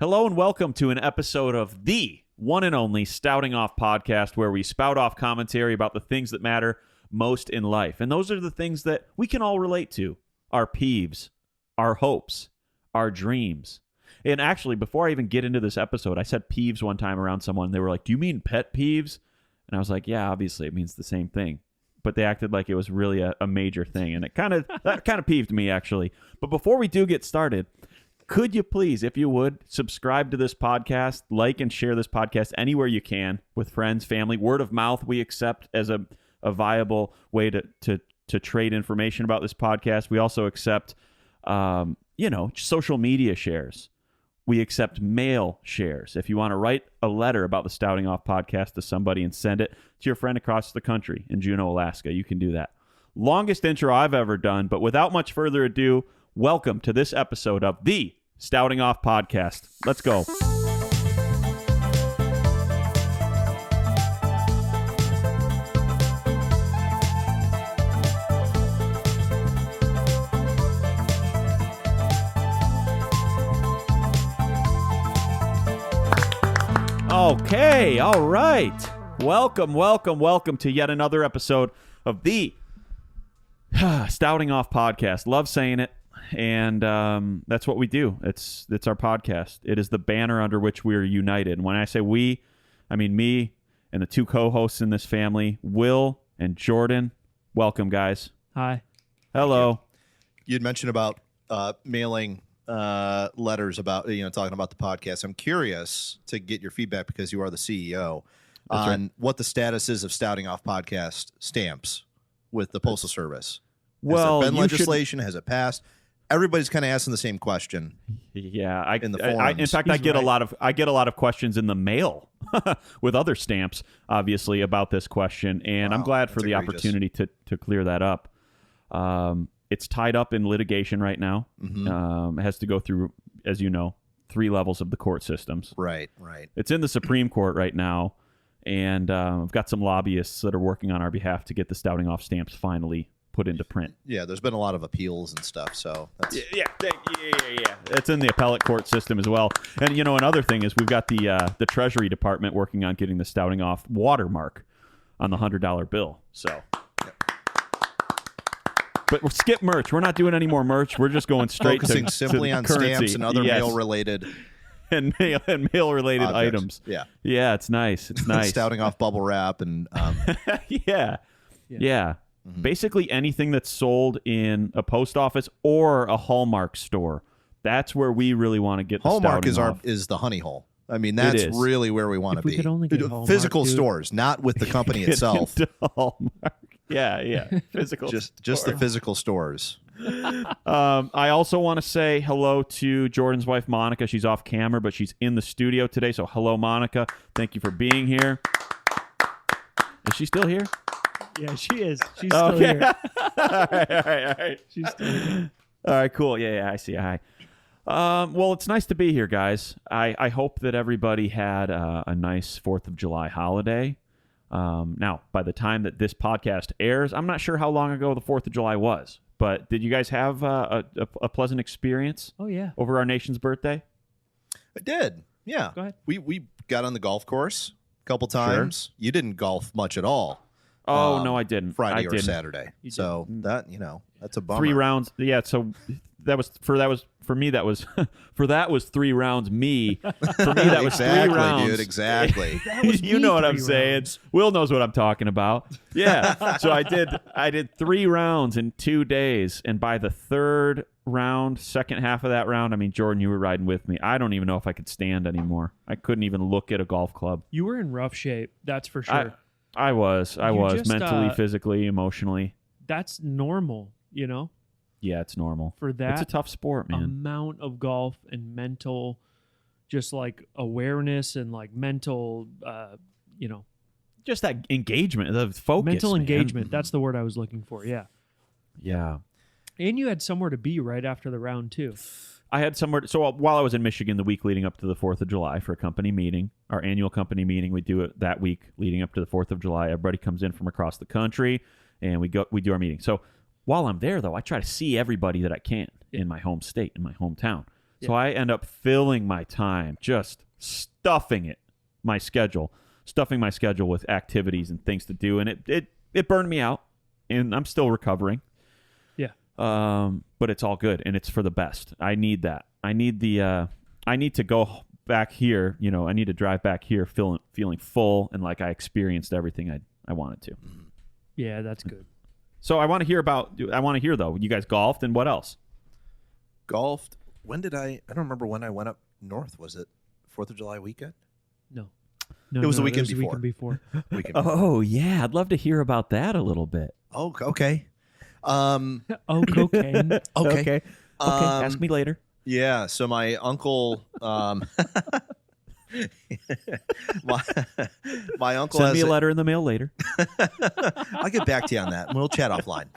Hello and welcome to an episode of the one and only Stouting Off podcast, where we spout off commentary about the things that matter most in life. And those are the things that we can all relate to. Our peeves, our hopes, our dreams. And actually, before I even get into this episode, I said peeves one time around someone. They were like, "Do you mean pet peeves?" And I was like, "Yeah, obviously it means the same thing." But they acted like it was really a major thing. And that kind of peeved me, actually. But before we do get started, could you please, if you would, subscribe to this podcast, like and share this podcast anywhere you can with friends, family. Word of mouth we accept as a viable way to trade information about this podcast. We also accept, social media shares. We accept mail shares. If you want to write a letter about the Stouting Off podcast to somebody and send it to your friend across the country in Juneau, Alaska, you can do that. Longest intro I've ever done, but without much further ado, welcome to this episode of the Stouting Off podcast. Let's go. Okay, all right. Welcome to yet another episode of the Stouting Off podcast. Love saying it. And that's what we do. It's our podcast. It is the banner under which we are united. And when I say we, I mean me and the two co-hosts in this family, Will and Jordan. Welcome, guys. Hi. Hello. You'd mentioned about mailing letters about, talking about the podcast. I'm curious to get your feedback because you are the CEO on what the status is of Stouting Off podcast stamps with the Postal Service. Well, has there been legislation? Has it passed? Everybody's kind of asking the same question. Yeah, in the forums. In fact, I get a lot of questions in the mail with other stamps, obviously, about this question, and I'm glad for the opportunity to clear that up. It's tied up in litigation right now. Mm-hmm. It has to go through, as you know, 3 levels of the court systems. Right. It's in the Supreme Court right now, and I've got some lobbyists that are working on our behalf to get the Stouting Off stamps finally put into print. Yeah, there's been a lot of appeals and stuff, so that's... Yeah. It's in the appellate court system as well. And another thing is we've got the Treasury Department working on getting the Stouting Off watermark on the $100 bill. So, but we'll skip merch. We're not doing any more merch. We're just going straight focusing to simply on currency. stamps and other mail-related and mail-related objects. items. Yeah, it's nice. It's nice. Stouting Off bubble wrap and yeah. Mm-hmm. Basically anything that's sold in a post office or a Hallmark store. That's where we really want to get the Hallmark Stouting is the honey hole. I mean, that's really where we want to be. We could only get Hallmark, physical stores, not with the company itself. Hallmark. Yeah. Physical. just the physical stores. I also want to say hello to Jordan's wife, Monica. She's off camera, but she's in the studio today. So hello, Monica. Thank you for being here. Is she still here? Yeah, she is. She's still here. All right. She's still here. All right, cool. Yeah, I see. Hi. Well, it's nice to be here, guys. I hope that everybody had a nice 4th of July holiday. Now, by the time that this podcast airs, I'm not sure how long ago the 4th of July was, but did you guys have a pleasant experience? Oh, yeah. Over our nation's birthday? I did. Yeah. Go ahead. We got on the golf course a couple times. Sure. You didn't golf much at all. Oh, no, I didn't. Friday or Saturday. So that, that's a bummer. 3 rounds. Yeah, so that was 3 rounds me. For me, that was 3 rounds. Dude, exactly. You know what I'm saying. Will knows what I'm talking about. Yeah. So I did 3 rounds in 2 days, and by the 3rd round, second half of that round, I mean, Jordan, you were riding with me. I don't even know if I could stand anymore. I couldn't even look at a golf club. You were in rough shape, that's for sure. I was mentally, physically, emotionally. That's normal, Yeah, it's normal. For that, it's a tough sport, man. Amount of golf and mental, just like awareness and like mental, just that engagement, the focus. Mental man. engagement. That's the word I was looking for. Yeah. Yeah. And you had somewhere to be right after the round too. I had somewhere. So while I was in Michigan the week leading up to the 4th of July for a company meeting, our annual company meeting, we do it that week leading up to the 4th of July. Everybody comes in from across the country, and we do our meeting. So while I'm there, though, I try to see everybody that I can in my home state, in my hometown. So I end up filling my time, just stuffing my schedule with activities and things to do, and it burned me out, and I'm still recovering. Yeah. But it's all good, and it's for the best. I need that. I need to go back here. I need to drive back here feeling full and like I experienced everything I wanted to. Yeah, that's good. So I want to hear though. You guys golfed, and what else? Golfed. When did I don't remember when I went up north. Was it 4th of July weekend? No, It was the weekend it was before. The weekend before. Weekend. Oh yeah, I'd love to hear about that a little bit. Oh, okay. Oh, cocaine. Okay. Ask me later. Yeah, so my uncle my uncle Send has me a letter in the mail later. I'll get back to you on that. We'll chat offline.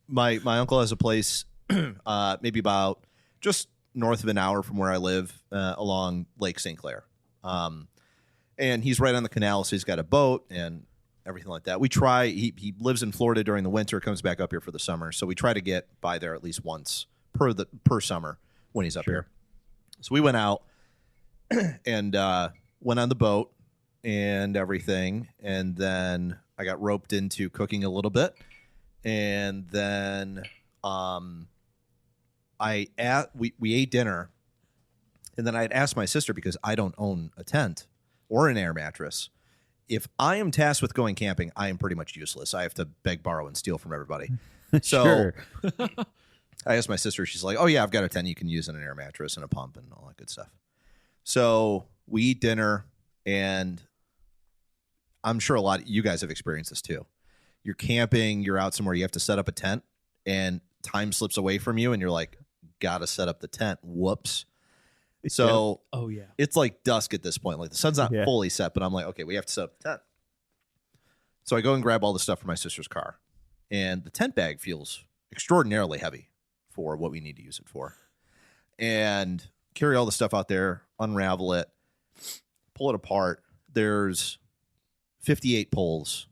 My uncle has a place maybe about just north of an hour from where I live along Lake St. Clair. And he's right on the canal, so he's got a boat and everything like that. We try. He lives in Florida during the winter, comes back up here for the summer. So we try to get by there at least once per summer when he's up here. So we went out and went on the boat and everything, and then I got roped into cooking a little bit, and then we ate dinner, and then I had asked my sister, because I don't own a tent or an air mattress. If I am tasked with going camping, I am pretty much useless. I have to beg, borrow, and steal from everybody. So Sure. I asked my sister, she's like, oh yeah, I've got a tent you can use and an air mattress and a pump and all that good stuff. So we eat dinner, and I'm sure a lot of you guys have experienced this too. You're camping, you're out somewhere, you have to set up a tent, and time slips away from you, and you're like, gotta set up the tent. Whoops. So Oh yeah. it's like dusk at this point. Like the sun's not Yeah. fully set, but I'm like, okay, we have to set up the tent. So I go and grab all the stuff from my sister's car, and the tent bag feels extraordinarily heavy for what we need to use it for. And carry all the stuff out there, unravel it, pull it apart. There's 58 poles,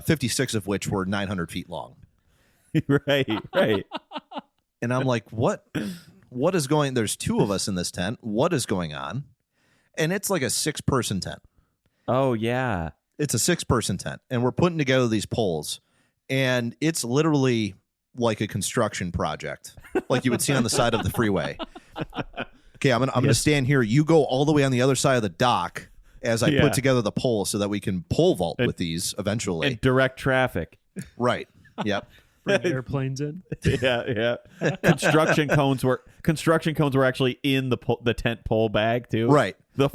56 of which were 900 feet long. Right. And I'm like, what is going, there's 2 of us in this tent. What is going on? And it's like a 6-person tent. Oh yeah. It's a 6-person tent, and we're putting together these poles, and it's literally like a construction project, like you would see on the side of the freeway. Okay, I'm gonna stand here. You go all the way on the other side of the dock as I put together the pole so that we can pole vault with these eventually. And direct traffic. Right. Yep. Bring airplanes in. Yeah. Construction cones were actually in the tent pole bag too. Right. The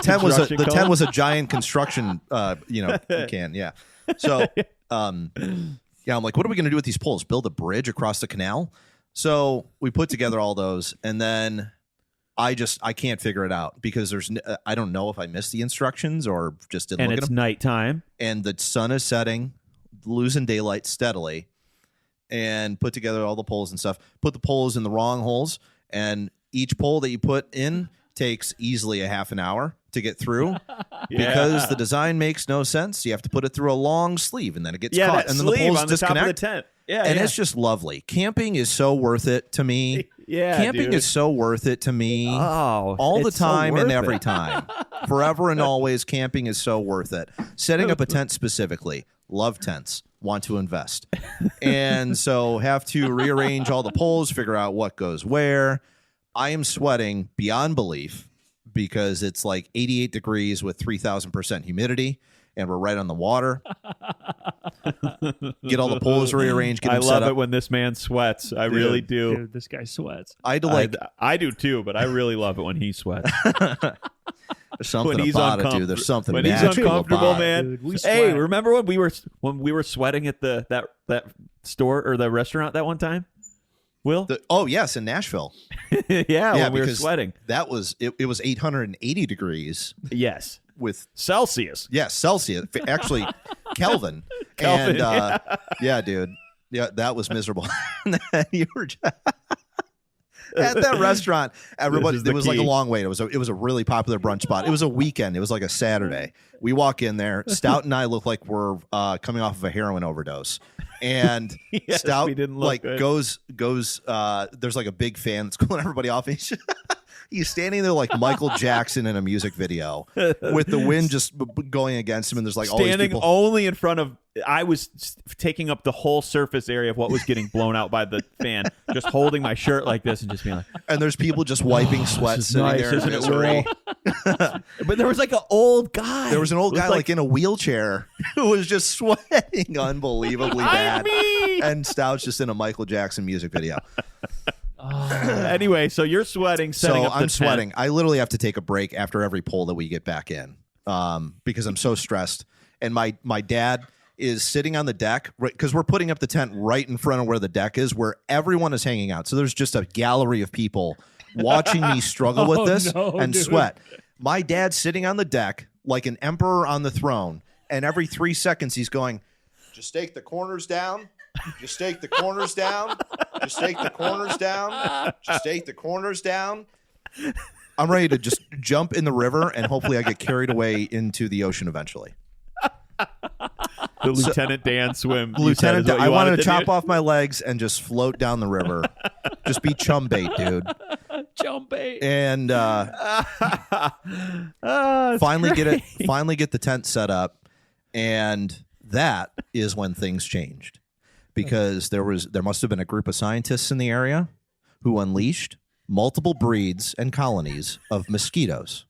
tent cone? was a giant construction can. Yeah. So I'm like, what are we going to do with these poles? Build a bridge across the canal? So we put together all those, and then I can't figure it out because I don't know if I missed the instructions or just didn't look at them. And it's nighttime. And the sun is setting, losing daylight steadily, and put together all the poles and stuff. Put the poles in the wrong holes, and each pole that you put in takes easily a half an hour to get through because the design makes no sense. You have to put it through a long sleeve, and then it gets caught, and then the poles on the disconnect. top of the tent. And it's just lovely. Camping is so worth it to me. Camping dude. is so worth it to me. Oh, all the it's so time and worth every it. time. Forever and always, camping is so worth it. Setting up a tent specifically. Love tents. Want to invest. And so have to rearrange all the poles, figure out what goes where. I am sweating beyond belief because it's like 88 degrees with 3,000% humidity, and we're right on the water. Get all the poles rearranged. Get I them set love up. it when this man sweats. I really do. Dude, this guy sweats. I had to like I do too, but I really love it when he sweats. there's something when he's about it, dude. There's something when he's magical uncomfortable, about it. man. Dude, we Hey, sweat. remember when we were sweating at that store or the restaurant that one time? Will? Oh yes, in Nashville. yeah, when we were because sweating. That was it was 880 degrees Yes. with Celsius. Celsius, actually Kelvin. Kelvin, And yeah, dude. Yeah, that was miserable. And then you were at that restaurant. Everybody, This is the it was like a key. long wait. It was a really popular brunch spot. It was a weekend. It was like a Saturday. We walk in there. Stout and I look like we're coming off of a heroin overdose. And Yes, Stout we didn't look like good. goes. There's like a big fan that's cooling everybody off. He's standing there like Michael Jackson in a music video with the wind just going against him, and there's like all these Standing people. only in front of, I was taking up the whole surface area of what was getting blown out by the fan, just holding my shirt like this and just being like, And there's people just wiping sweat this is sitting nice, there in isn't it, misery. but there was like an old guy. There was an old Looked guy like in a wheelchair who was just sweating unbelievably bad. And Stout's just in a Michael Jackson music video. Anyway, so you're sweating, setting So up the I'm tent. sweating. I literally have to take a break after every pull that we get back in because I'm so stressed. And my dad is sitting on the deck because we're putting up the tent right in front of where the deck is, where everyone is hanging out. So there's just a gallery of people watching me struggle with this and sweat. My dad's sitting on the deck like an emperor on the throne, and every 3 seconds he's going, just take the corners down. Just take the corners down. Just take the corners down. Just take the corners down. I'm ready to just jump in the river and hopefully I get carried away into the ocean eventually. The Lieutenant Dan swim. Lieutenant, I I wanted to do. chop off my legs and just float down the river. Just be chum bait, dude. Chum bait. And finally get the tent set up, and that is when things changed. Because there must have been a group of scientists in the area who unleashed multiple breeds and colonies of mosquitoes.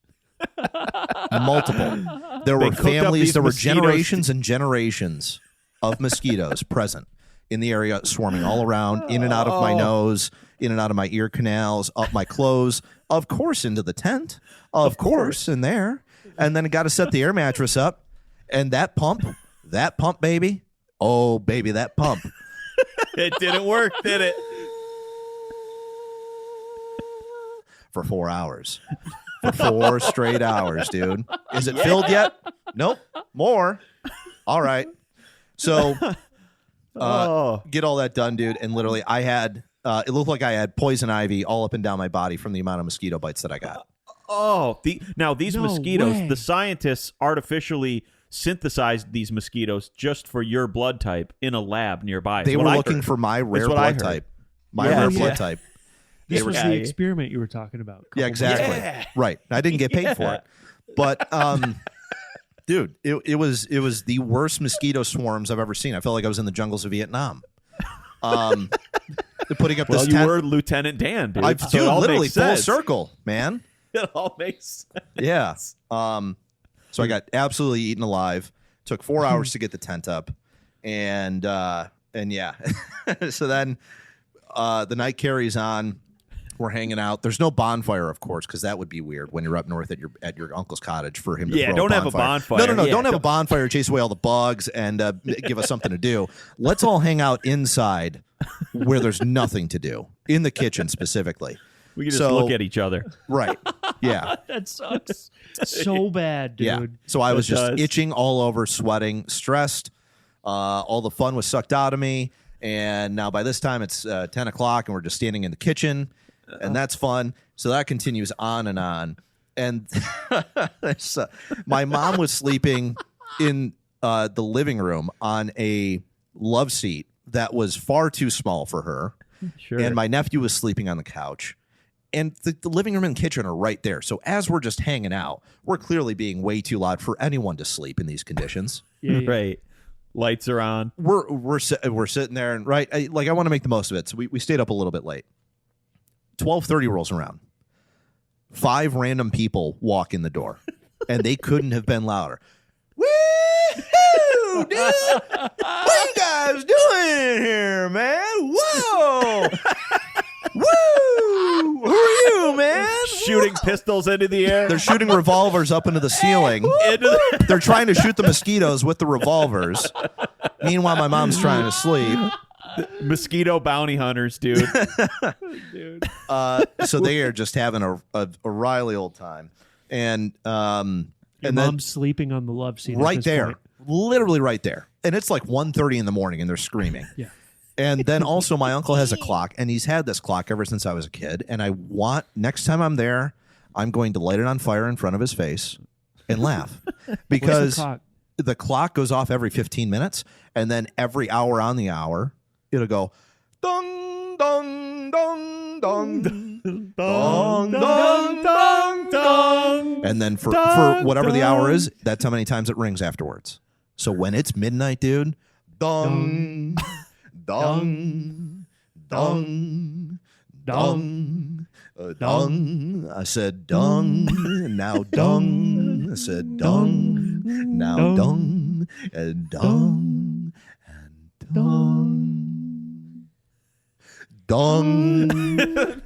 Multiple. There were cooked up these families, there were mosquitoes generations and generations of mosquitoes present in the area, swarming all around, in and out of my nose, in and out of my ear canals, up my clothes, of course into the tent, of course in there. And then I got to set the air mattress up, and that pump, baby. Oh, baby, that pump. It didn't work, did it? For 4 hours. For 4 straight hours, dude. Is it filled yet? Nope. More. All right. So get all that done, dude. And literally I had it looked like I had poison ivy all up and down my body from the amount of mosquito bites that I got. Now these No mosquitoes, way. the scientists artificially synthesized these mosquitoes just for your blood type in a lab nearby. They were looking for my rare what I blood heard. type. My Yeah, rare yeah. blood type. This They was were- the Yeah. experiment you were talking about. Yeah, exactly. Yeah. Right. I didn't get paid for it. But dude, it was the worst mosquito swarms I've ever seen. I felt like I was in the jungles of Vietnam. They're putting up Well, this you tent. were Lieutenant Dan, dude. I've So it all literally makes full sense. circle, man. It all makes sense. Yeah. So I got absolutely eaten alive. Took 4 hours to get the tent up, and yeah. So then the night carries on. We're hanging out. There's no bonfire, of course, because that would be weird when you're up north at your uncle's cottage for him to Yeah, throw don't a have a bonfire. No. Yeah, Don't have a bonfire. Chase away all the bugs and give us something to do. Let's all hang out inside where there's nothing to do, in the kitchen specifically. We can just So- look at each other. Right. Yeah. That sucks so bad, dude. Yeah. So I was It just does. itching all over, sweating, stressed. All the fun was sucked out of me. And now by this time it's 10 o'clock and we're just standing in the kitchen. And that's fun. So that continues on and on. And so my mom was sleeping in the living room on a love seat that was far too small for her. Sure. And my nephew was sleeping on the couch. And the living room and kitchen are right there. So as we're just hanging out, we're clearly being way too loud for anyone to sleep in these conditions. Yeah, yeah. Right. Lights are on. We're sitting there and I want to make the most of it. So we stayed up a little bit late. 12:30 rolls around. 5 random people walk in the door, and they couldn't have been louder. Woo-hoo, dude! What you guys doing in here, man? Whoa! Woo! Who are you, man? Shooting pistols into the air. They're shooting revolvers up into the ceiling. into the- They're trying to shoot the mosquitoes with the revolvers. Meanwhile, my mom's trying to sleep. mosquito bounty hunters, dude. Dude. So they are just having a Riley old time. And Your and then mom's sleeping on the love seat. at right this there, point. literally right there. And it's like 1:30 in the morning and they're screaming. Yeah. And then also my uncle has a clock, and he's had this clock ever since I was a kid. And I want, next time I'm there, I'm going to light it on fire in front of his face and laugh. Because the clock goes off every 15 minutes, and then every hour on the hour, it'll go dong, dong, dong, dong, dong, dong, dong, dong. And then for whatever the hour is, that's how many times it rings afterwards. So when it's midnight, dude, dong, dong, dong, dong, dong. I said dong, now dong. I said dong, now dong, and dong, and dong, dong.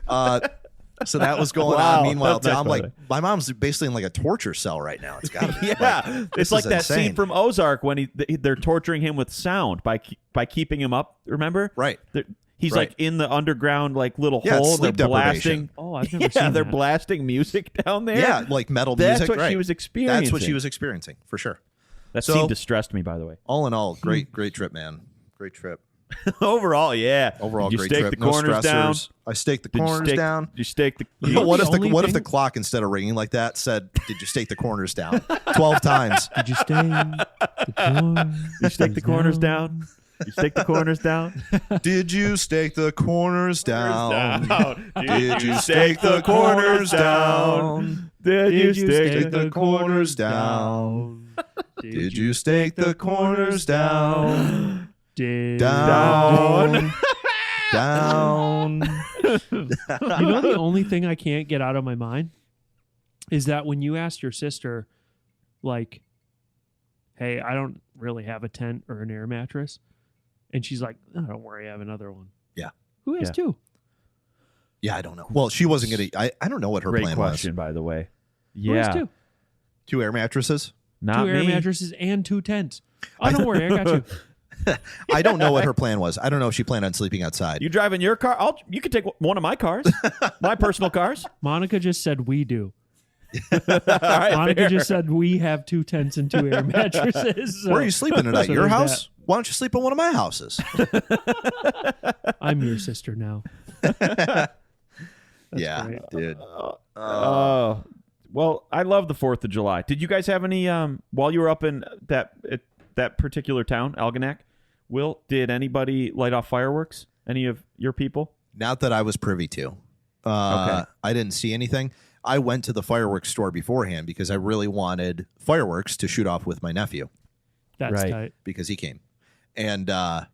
So that was going on. Meanwhile, I'm like, my mom's basically in like a torture cell right now. It's got to be. Yeah, it's like that scene from Ozark when they're torturing him with sound by keeping him up. Remember? Right. He's like in the underground like little hole. Sleep they're deprivation. blasting. Oh, I've never seen they're that. blasting music down there. Yeah, like metal That's music. what she was experiencing. That's what she was experiencing for sure. That scene distressed me, by the way. All in all, great trip, man. Great trip. Overall, yeah. Overall, Did you great stake trip. the corners no down? stressors. I staked the corners down. Did you stake the? You What the only if thing- the clock, instead of ringing like that, said, "Did you stake the corners down?" 12 times. Did you stay? The corners You stake the corners down. You stake the corners down. Did you stake the corners down? Did you stake the corners down? Did you stake the corners down? Did you stake the corners down? Down. Down. You know, the only thing I can't get out of my mind is that when you asked your sister, like, hey, I don't really have a tent or an air mattress. And she's like, oh, don't worry, I have another one. Yeah. Who has two? Yeah, I don't know. Well, she wasn't going to. I don't know what her Great plan question, by the way. Who has Yeah. two? 2 air mattresses? Not Two air me. mattresses and 2 tents. Oh, don't worry, I got you. I don't know what her plan was. I don't know if she planned on sleeping outside. You driving your car? You can take one of my cars, my personal cars. Monica just said we do. All right, Monica fair. just said we have 2 tents and 2 air mattresses. So Where are you sleeping tonight? so Your there's house? Why don't you sleep in one of my houses? I'm your sister now. Yeah, great. dude. Well, I love the 4th of July. Did you guys have any while you were up in that particular town, Algonac? Will, did anybody light off fireworks? Any of your people? Not that I was privy to. Okay. I didn't see anything. I went to the fireworks store beforehand because I really wanted fireworks to shoot off with my nephew That's Right. tight. because he came. And Was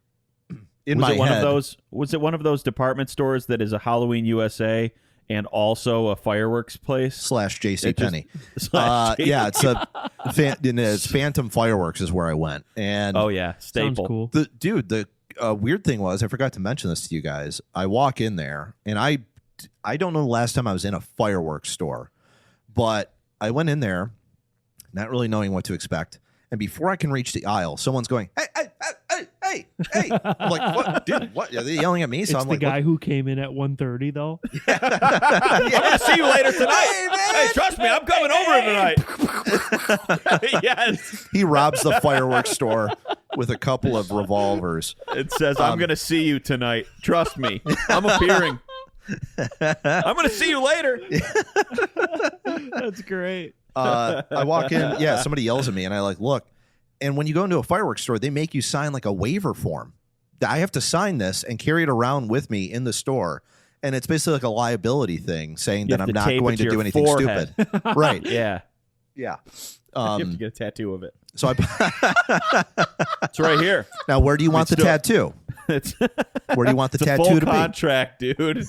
in my it one head, of those? Was it one of those department stores that is a Halloween USA and also a fireworks place? slash JC Penney. Slash Yeah, it's Phantom Fireworks is where I went. And Oh yeah, Sounds staple. cool. the weird thing was, I forgot to mention this to you guys. I walk in there, and I don't know the last time I was in a fireworks store, but I went in there not really knowing what to expect. And before I can reach the aisle, someone's going, hey, hey, hey, hey, hey. I'm like, what? Dude, what? Are they yelling at me? So It's I'm the like, guy who came in at 1:30 though. I'm gonna see you later tonight. Hey, trust me, I'm coming over tonight. Yes. he robs the fireworks store with a couple of revolvers. It says, I'm gonna see you tonight. Trust me, I'm appearing. I'm gonna see you later. That's great. I walk in, yeah, somebody yells at me, and I look. And when you go into a fireworks store, they make you sign like a waiver form. I have to sign this and carry it around with me in the store. And it's basically like a liability thing saying You that have I'm to not tape going it to to do your anything forehead. stupid. Right. Yeah. Yeah. You have to get a tattoo of it. So It's right here. now, where do you want the still- tattoo? It's Where do you want the a tattoo full to be? contract, dude.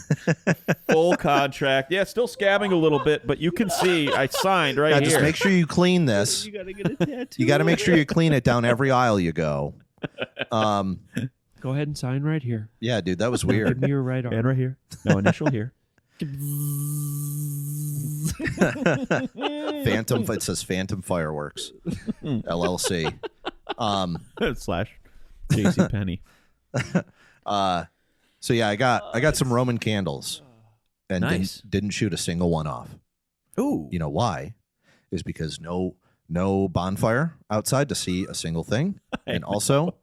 Full contract. Yeah, still scabbing a little bit, but you can see I signed right Now, here. just make sure you clean this. You gotta get a tattoo. You got to make sure you clean it down every aisle you go. Go ahead and sign right here. Yeah, dude, that was Give weird. me your right arm. And right here. No initial here. It says Phantom Fireworks, LLC. Slash JC Penney. So yeah, I got some Roman candles, and Nice. didn't shoot a single one off. Ooh. You know why? Is because no bonfire outside to see a single thing, and also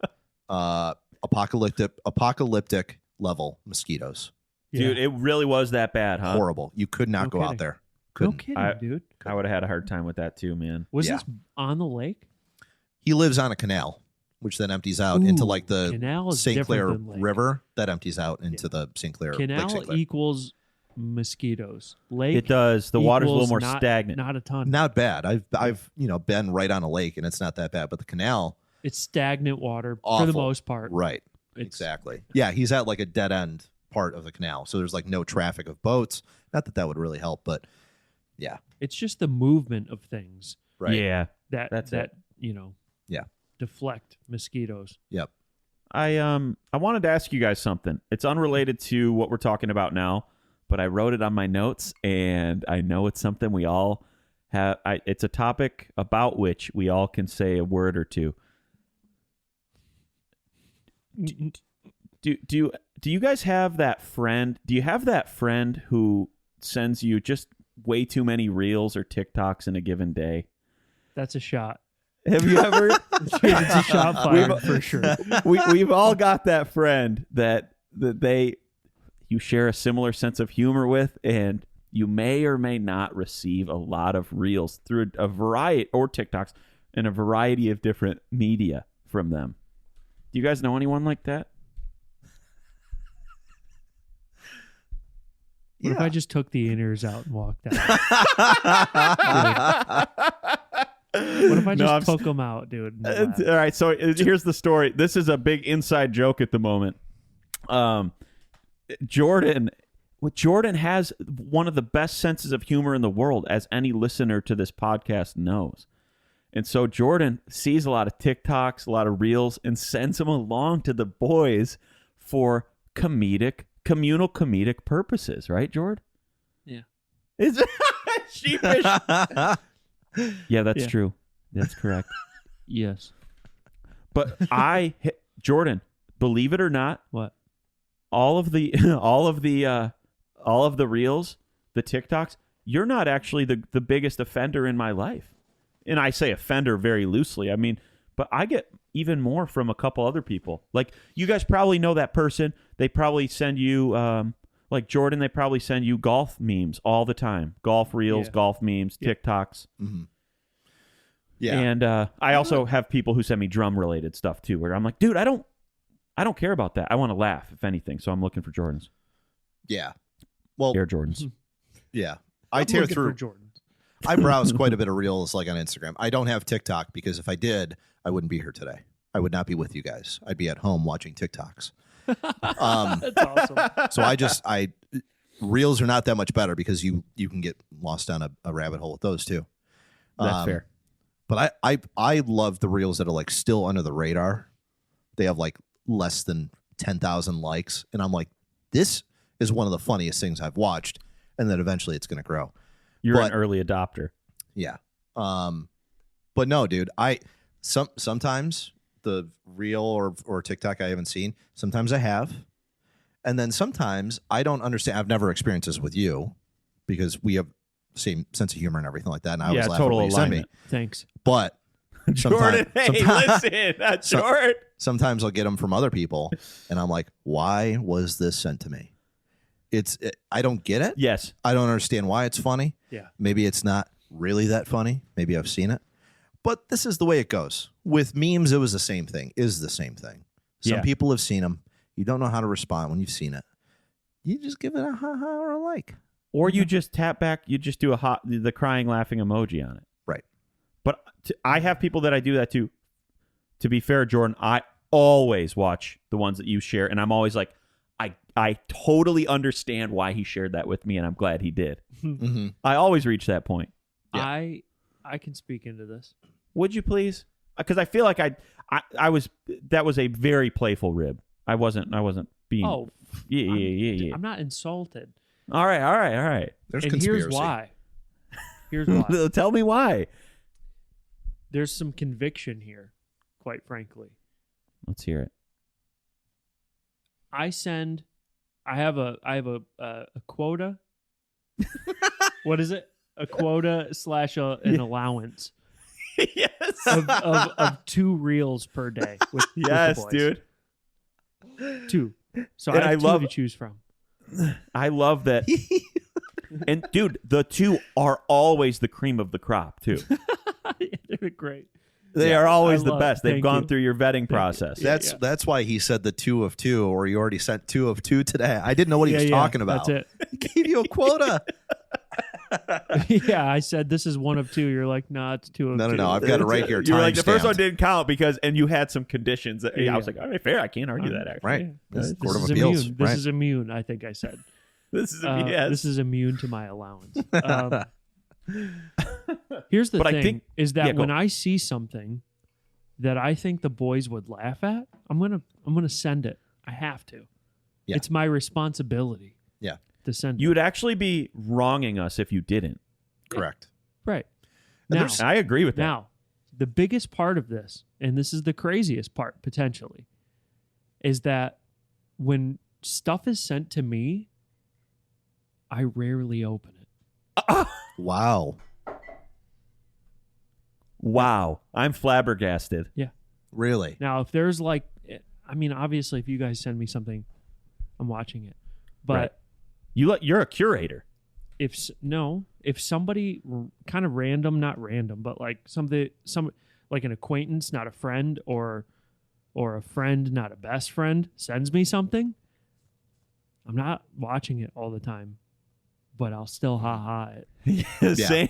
apocalyptic level mosquitoes. Dude, it really was that bad, huh? Horrible. You could not go out there. No Couldn't. kidding, dude. I would have had a hard time with that too, man. Was this on the lake? He lives on a canal, which then empties out into like the canal is St. different Clair than lake. River that empties out into the St. Clair. Lake Canal St. Clair. equals mosquitoes. Lake. It does. The water's a little more equals stagnant. Not a ton. Not bad. I've been right on a lake and it's not that bad, but the canal, It's stagnant water awful. for the most part. Right. Exactly. Yeah, he's at like a dead end part of the canal, so there's like no traffic of boats. Not that would really help, but yeah, It's just the movement of things right. Yeah. that Yeah. deflect mosquitoes. Yep. I wanted to ask you guys something. It's unrelated to what we're talking about now, but I wrote it on my notes, and I know it's something we all have. It's a topic about which we all can say a word or two. Do you guys have that friend? Do you have that friend who sends you just way too many reels or TikToks in a given day? That's a shot. Have you ever? It's a shot fired for sure. We've all got that friend that you share a similar sense of humor with, and you may or may not receive a lot of reels through a variety, or TikToks, and a variety of different media from them. Do you guys know anyone like that? What if I just took the inners out and walked out? What if I just took them out, dude? All right, so here's the story. This is a big inside joke at the moment. Jordan has one of the best senses of humor in the world, as any listener to this podcast knows. And so Jordan sees a lot of TikToks, a lot of reels, and sends them along to the boys for communal comedic purposes, right, Jordan? Yeah. It's sheepish. Yeah, that's true. That's correct. Yes. But Jordan, believe it or not, What? all of the reels, the TikToks, you're not actually the biggest offender in my life. And I say offender very loosely. I mean, but I get even more from a couple other people. Like, you guys probably know that person. They probably send you, like Jordan, they probably send you golf memes all the time. Golf reels, golf memes, TikToks. Mm-hmm. Yeah. And I also have people who send me drum-related stuff, too, where I'm like, dude, I don't care about that. I want to laugh, if anything. So I'm looking for Jordans. Yeah. Well, Air Jordans. Yeah. I tear through Jordans. I browse quite a bit of reels like on Instagram. I don't have TikTok because if I did, I wouldn't be here today. I would not be with you guys. I'd be at home watching TikToks. That's awesome. So reels are not that much better because you can get lost down a rabbit hole with those too. That's fair. But I love the reels that are like still under the radar. They have like less than 10,000 likes. And I'm like, this is one of the funniest things I've watched. And then eventually it's going to grow. You're an early adopter. Yeah. But no, dude, sometimes the reel or TikTok I haven't seen, sometimes I have. And then sometimes I don't understand. I've never experienced this with you because we have the same sense of humor and everything like that. And I was laughing when you sent me. Thanks. But Jordan, listen. Jordan. Sometimes I'll get them from other people and I'm like, why was this sent to me? I don't get it. Yes. I don't understand why it's funny. Yeah. Maybe it's not really that funny. Maybe I've seen it. But this is the way it goes. With memes, it was the same thing. Some people have seen them. You don't know how to respond when you've seen it. You just give it a ha-ha or a like. Or you just tap back. You just do the crying, laughing emoji on it. Right. But I have people that I do that to. To be fair, Jordan, I always watch the ones that you share, and I'm always like, I totally understand why he shared that with me, and I'm glad he did. Mm-hmm. I always reach that point. Yeah. I can speak into this. Would you please? Because I feel like I was. That was a very playful rib. I wasn't being. Oh, yeah. I'm not insulted. All right. There's and conspiracy. Here's why. Tell me why. There's some conviction here, quite frankly. Let's hear it. I have a quota. What is it? A quota / an allowance. Yes. of 2 reels per day. With yes, the boys. dude. Two. So And I have I two love- to choose from. I love that. And dude, the two are always the cream of the crop too. They're great. They Yeah. are always I the love- best. They've thank gone you. through your vetting process. That's Yeah. that's why he said the 2 of 2, or you already sent 2 of 2 today. I didn't know what he was talking about. That's He gave you a quota. it. Yeah, I said this is 1 of 2. You're like, nah, it's 2 of 2. No. I've got it right here. You were like, the first one timestamped. didn't count because, and you had some conditions. That, I was Yeah. like, all right, fair. I can't argue that actually. Right. Yeah. This is This Court of is Appeals. immune. This Right. is immune, I think I said. This is yes. This is immune to my allowance. Here's the But I thing: think- is that yeah, go. when I see something that I think the boys would laugh at, I'm gonna send it. I have to. Yeah. It's my responsibility. Yeah. To send You it. would actually be wronging us if you didn't. Correct. Right. And Now, there's- I agree with that. now, the biggest part of this, and this is the craziest part potentially, is that when stuff is sent to me, I rarely open it. Wow. Wow, I'm flabbergasted. Really? Now, if there's like, I mean, obviously, if you guys send me something, I'm watching it. But Right. You're a curator. if somebody kind of random, not random, but like some like an acquaintance, not a friend, or a friend, not a best friend, sends me something, I'm not watching it all the time, but I'll still ha it. Same.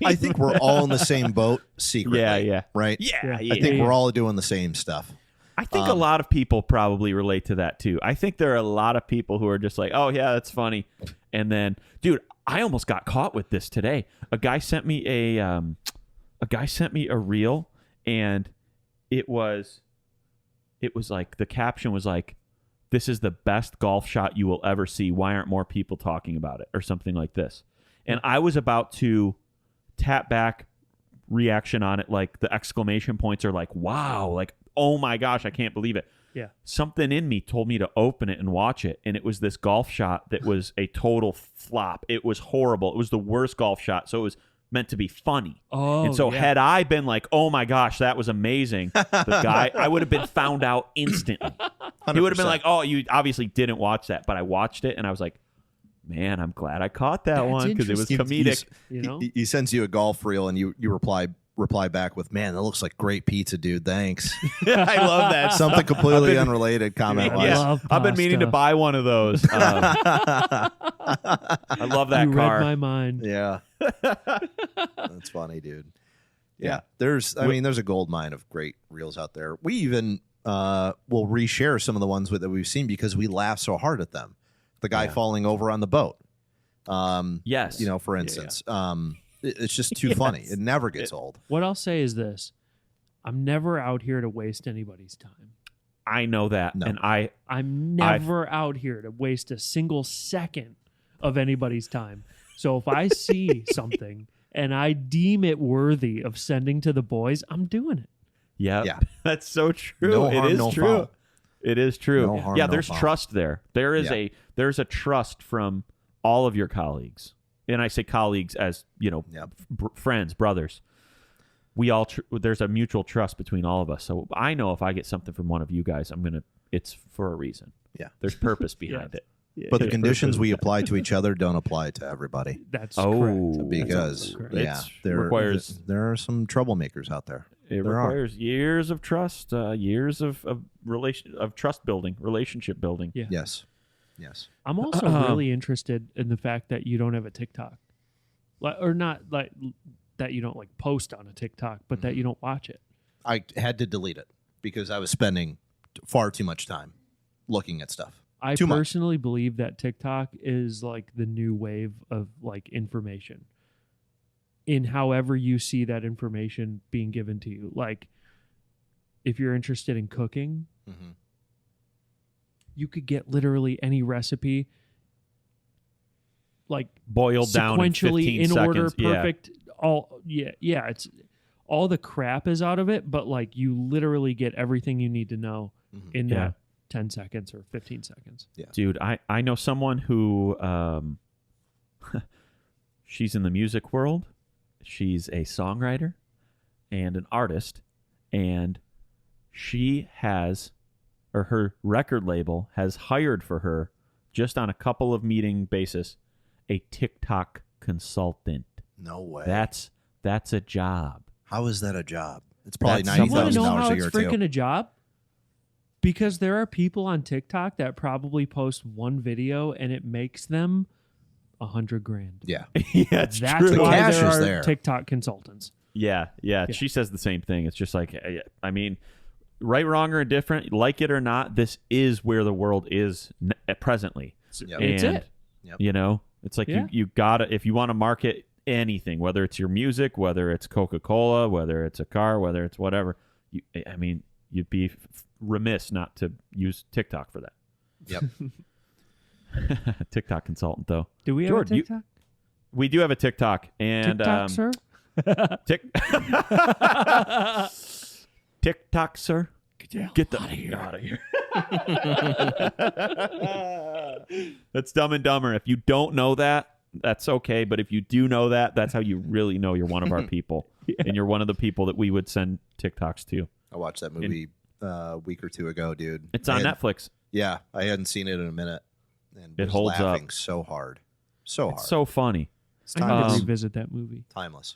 I think we're all in the same boat secretly. Yeah. Right? Yeah. Yeah. I think we're all doing the same stuff. I think a lot of people probably relate to that too. I think there are a lot of people who are just like, "Oh yeah, that's funny," and then, dude, I almost got caught with this today. A guy sent me a reel, and it was like the caption was like, "This is the best golf shot you will ever see. Why aren't more people talking about it?" or something like this. And I was about to tap back reaction on it, like the exclamation points are like, "Wow!" like, "Oh my gosh, I can't believe it." Yeah. Something in me told me to open it and watch it, and it was this golf shot that was a total flop. It was horrible. It was the worst golf shot, so it was meant to be funny. Oh, And so yeah. had I been like, "Oh my gosh, that was amazing," the guy, I would have been found out instantly. He would have been 100%. like, "Oh, you obviously didn't watch that," but I watched it and I was like, "Man, I'm glad I caught that That's one because it was interesting. comedic." You know? He sends you a golf reel and you reply back with, "Man, that looks like great pizza, dude. Thanks." I love that. Something completely I've been- unrelated comment I wise. Yeah, love I've been meaning to pasta. buy one of those. I love that You car. read my mind. Yeah. That's funny, dude. Yeah. There's a gold mine of great reels out there. We even will reshare some of the ones that we've seen because we laugh so hard at them. The guy falling over on the boat. Yes. For instance. It's just too funny. It never gets old. What I'll say is this: I'm never out here to waste anybody's time. I know that, No. and I'm never out here to waste a single second of anybody's time. So if I see something and I deem it worthy of sending to the boys, I'm doing it. yeah, Yeah. that's so true. No It harm, is no true. foul. It is true. No harm, yeah, no there's foul. trust there. There's a trust from all of your colleagues, and I say colleagues as Yep. friends, brothers. We all there's a mutual trust between all of us. So I know if I get something from one of you guys, it's for a reason. Yeah. There's purpose behind it. But the Yeah. conditions we apply to each other don't apply to everybody. That's Oh, correct. Because correct. Requires- there are some troublemakers out there. It There are. requires years of trust, years of trust building, relationship building. Yeah. Yes. I'm also really interested in the fact that you don't have a TikTok, or not like that you don't like post on a TikTok, but that you don't watch it. I had to delete it because I was spending far too much time looking at stuff. I Too much. personally believe that TikTok is like the new wave of like information in however you see that information being given to you. Like if you're interested in cooking, Mm-hmm. you could get literally any recipe like Boiled down in sequentially 15 in seconds. order, Yeah. perfect. It's all the crap is out of it, but like you literally get everything you need to know in Yeah. that 10 seconds or 15 seconds. Dude, I know someone who she's in the music world. She's a songwriter and an artist, and she has or her record label has hired for her, just on a couple of meeting basis, a TikTok consultant. No way. That's a job. How is that a job? It's probably That's- You want to know $90,000 how a it's year freaking too. a job? Because there are people on TikTok that probably post one video and it makes them $100,000. Yeah. Yeah, it's That's true. The why cash there is are there. TikTok consultants. Yeah. She says the same thing. It's just like, I mean, right, wrong, or indifferent, like it or not, this is where the world is presently. Yep. It's And, it. Yep. you know, it's like Yeah. you gotta, if you want to market anything, whether it's your music, whether it's Coca-Cola, whether it's a car, whether it's whatever, you'd be remiss not to use TikTok for that. Yep. TikTok consultant, though. Do we have Jordan, a TikTok? We do have a TikTok, and TikTok, sir? TikTok, sir. Get the out of here. That's Dumb and Dumber. If you don't know that, that's okay. But if you do know that, that's how you really know you're one of our people, and you're one of the people that we would send TikToks to. I watched that movie a week or two ago, dude. It's on Netflix. Yeah, I hadn't seen it in a minute, and It was holds laughing up. so hard, so hard. It's so funny. It's I need to timeless. revisit that movie. Timeless.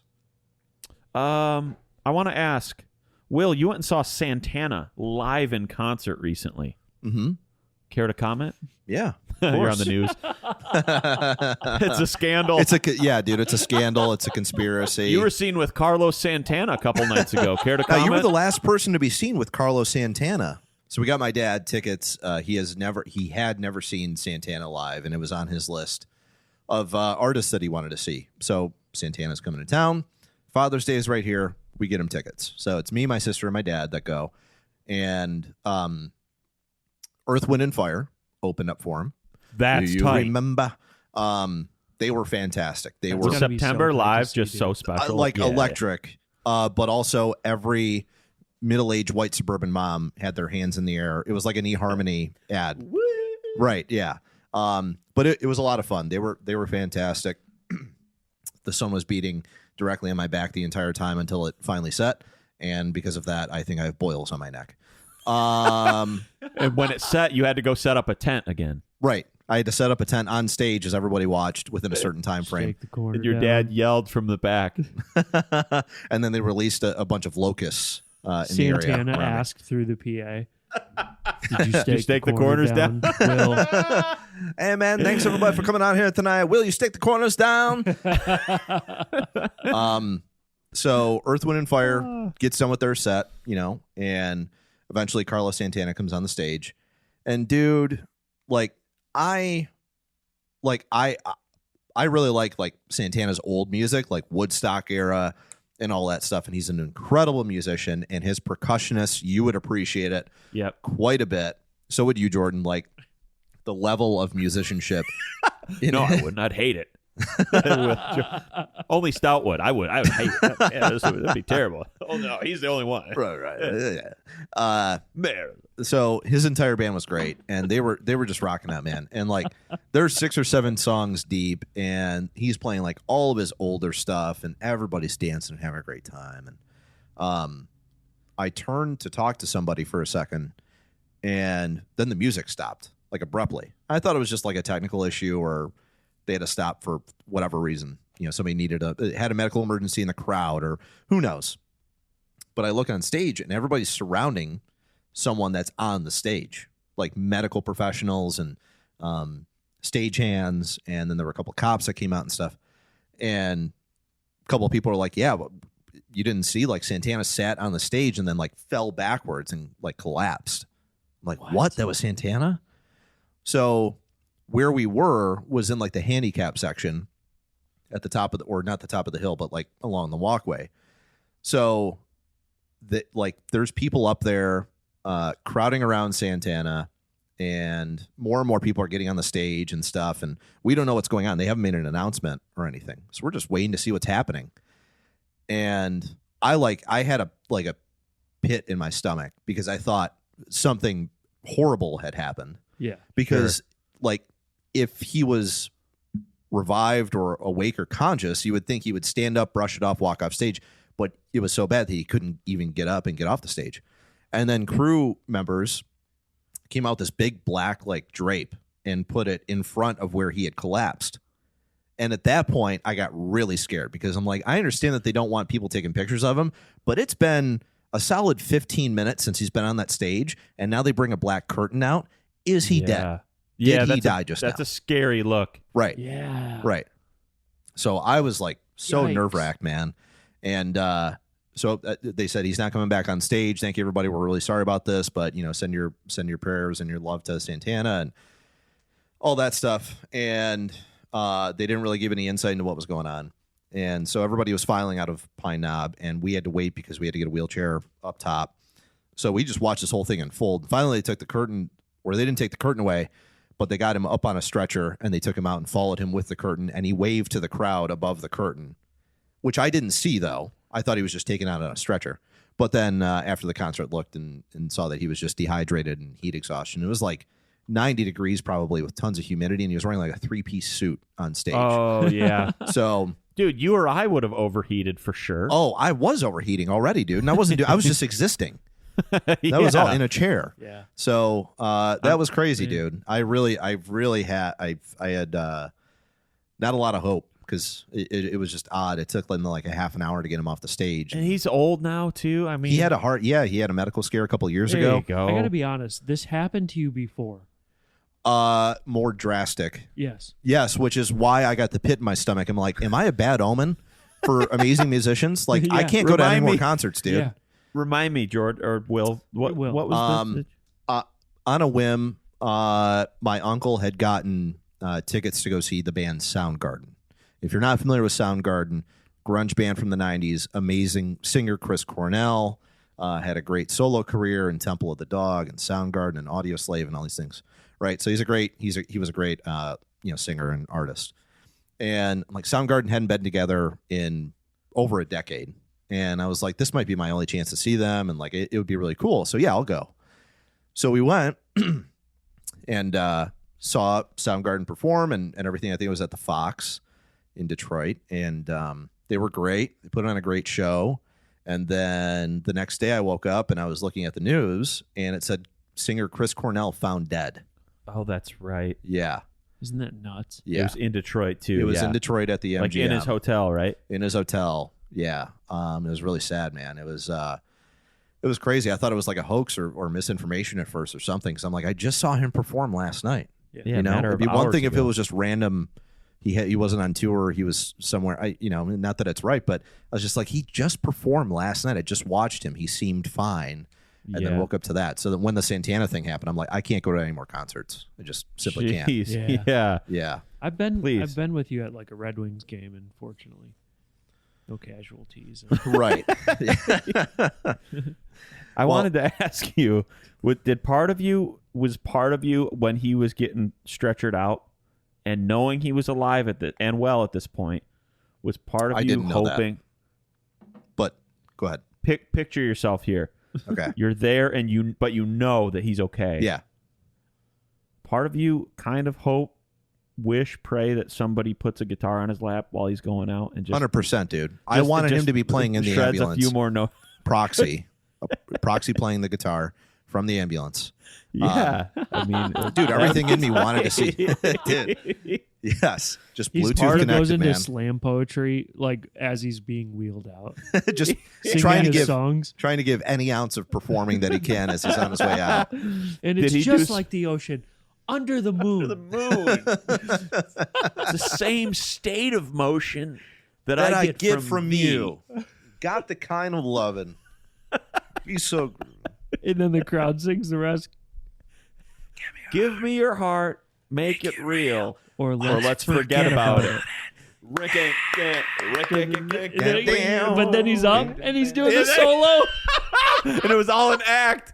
I want to ask, Will, you went and saw Santana live in concert recently. Mm-hmm. Care to comment? Yeah, You're on the news. It's a scandal. yeah, dude. It's a scandal. It's a conspiracy. You were seen with Carlos Santana a couple nights ago. Care to Now, comment? you were the last person to be seen with Carlos Santana. So we got my dad tickets. He had never seen Santana live, and it was on his list of artists that he wanted to see. So Santana's coming to town. Father's Day is right here. We get him tickets. So it's me, my sister, and my dad that go. And Earth, Wind, and Fire opened up for him. That's Do you tight. remember? They were fantastic. They That's were gotta be so September tight to live, see, just dude. so special. like Yeah, electric, but also every middle-aged white suburban mom had their hands in the air. It was like an eHarmony ad. Right, yeah. But it was a lot of fun. They were fantastic. The sun was beating directly on my back the entire time until it finally set, and because of that, I think I have boils on my neck. And when it set, you had to go set up a tent again. Right. I had to set up a tent on stage as everybody watched within a certain time frame. Shake the corner And your down. dad yelled from the back. And then they released a bunch of locusts in the area. Santana around me. asked through the PA. Did you stake the corners down? Will? Hey, man, thanks everybody for coming out here tonight. Will you stake the corners down? So Earth, Wind, and Fire gets done with their set, and eventually Carlos Santana comes on the stage. And dude, I really like Santana's old music, like Woodstock era and all that stuff. And he's an incredible musician, and his percussionists, you would appreciate it Yep. quite a bit. So would you, Jordan, like the level of musicianship. No, I wouldn't. I'd hate it. Only Stout would. I would hate that. Yeah, that'd be terrible. Oh, no, he's the only one. Right. There. So his entire band was great, and they were just rocking out, man. And they're 6 or 7 songs deep, and he's playing all of his older stuff, and everybody's dancing and having a great time. And I turned to talk to somebody for a second, and then the music stopped abruptly. I thought it was just a technical issue, or they had to stop for whatever reason. Somebody had a medical emergency in the crowd, or who knows. But I look on stage, and everybody's surrounding someone that's on the stage, like medical professionals and stage hands. And then there were a couple of cops that came out and stuff. And a couple of people are like, yeah, but you didn't see Santana sat on the stage and then fell backwards and collapsed. I'm like, what? That was Santana? So where we were was in the handicap section at the top of or not the top of the hill, but along the walkway. So that there's people up there crowding around Santana, and more people are getting on the stage and stuff, and we don't know what's going on. They haven't made an announcement or anything, so we're just waiting to see what's happening. And I had a pit in my stomach because I thought something horrible had happened. Yeah. Because if he was revived or awake or conscious, you would think he would stand up, brush it off, walk off stage. But it was so bad that he couldn't even get up and get off the stage. And then crew members came out this big black like drape and put it in front of where he had collapsed. And at that point, I got really scared because I'm like, I understand that they don't want people taking pictures of him, but it's been a solid 15 minutes since he's been on that stage, and now they bring a black curtain out. Is he dead? Did he die just now? That's a scary look. Right. Yeah. Right. So I was like so Yikes. nerve-wracked, man. And so they said he's not coming back on stage. Thank you, everybody. We're really sorry about this, but send your prayers and your love to Santana and all that stuff. And they didn't really give any insight into what was going on. And so everybody was filing out of Pine Knob, and we had to wait because we had to get a wheelchair up top. So we just watched this whole thing unfold. Finally, they took the curtain, or they didn't take the curtain away, but they got him up on a stretcher, and they took him out and followed him with the curtain, and he waved to the crowd above the curtain, which I didn't see, though. I thought he was just taken out on a stretcher. But then after the concert, looked and saw that he was just dehydrated and heat exhaustion. It was like 90 degrees probably with tons of humidity, and he was wearing like a 3-piece suit on stage. Oh, yeah. So... Dude, you or I would have overheated for sure. Oh, I was overheating already, dued, and I wasn't. I was just existing. That was all in a chair. Yeah. So that was crazy, dude. I had not a lot of hope because it was just odd. It took them like a half an hour to get him off the stage. And he's old now too. I mean, he had a heart. Yeah, he had a medical scare a couple of years there ago. You go. I got to be honest. This happened to you before. More drastic. Yes, which is why I got the pit in my stomach. I'm like, am I a bad omen for amazing musicians? Like, I can't go to any more concerts, dude. Yeah. Remind me, George or Will. What was this? On a whim, my uncle had gotten tickets to go see the band Soundgarden. If you're not familiar with Soundgarden, grunge band from the 90s, amazing singer Chris Cornell, had a great solo career in Temple of the Dog and Soundgarden and Audioslave and all these things. Right, so he was a great singer and artist, and like Soundgarden hadn't been together in over a decade, and I was like, this might be my only chance to see them, and like it would be really cool. So yeah, I'll go. So we went and saw Soundgarden perform and everything. I think it was at the Fox in Detroit, and they were great. They put on a great show, and then the next day I woke up and I was looking at the news, and it said singer Chris Cornell found dead. Oh, that's right. Yeah. Isn't that nuts? Yeah. It was in Detroit, too. It was in Detroit at the MGM. Like in his hotel, right? In his hotel. Yeah. It was really sad, man. It was crazy. I thought it was like a hoax or misinformation at first or something. Because I'm like, I just saw him perform last night. Yeah, It'd be one thing if it was just random. He wasn't on tour. He was somewhere. Not that it's right, but I was just like, he just performed last night. I just watched him. He seemed fine. And then woke up to that. So that when the Santana thing happened, I'm like, I can't go to any more concerts. I just simply can't. Yeah. I've been with you at like a Red Wings game, and fortunately, no casualties. Right. I wanted to ask you, was part of you when he was getting stretchered out and knowing he was alive and well at this point, was part of you hoping? But go ahead. Picture yourself here. Okay. You're there but you know that he's okay. Yeah. Part of you kind of pray that somebody puts a guitar on his lap while he's going out and just 100%, dude. I wanted him to be playing in the ambulance. A few more notes. Proxy playing the guitar from the ambulance. Yeah. I mean, dude, everything in me wanted to see it. Did. Yes. Just Bluetooth connected, goes into man. slam poetry like as he's being wheeled out. Just trying to give any ounce of performing that he can as he's on his way out. And it's just like the ocean. Under the moon. It's the same state of motion that I get from you. Got the kind of loving. He's so good. And then the crowd sings the rest. Give me your heart, make it real, or let's forget about it. But then he's up and he's doing the solo. And it was all an act.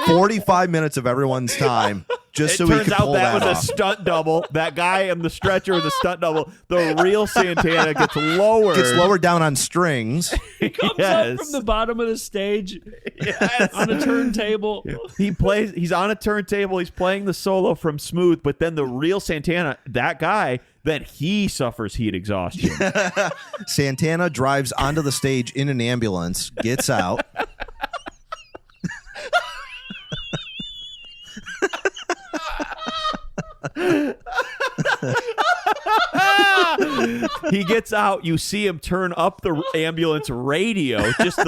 45 minutes of everyone's time just so he could pull that off. It turns out that was a stunt double. That guy in the stretcher was a stunt double. The real Santana gets lowered down on strings. He comes up from the bottom of the stage on a turntable. He's on a turntable. He's playing the solo from Smooth, but then the real Santana, that guy, then he suffers heat exhaustion. Santana drives onto the stage in an ambulance, gets out. He gets out. You see him turn up the ambulance radio, just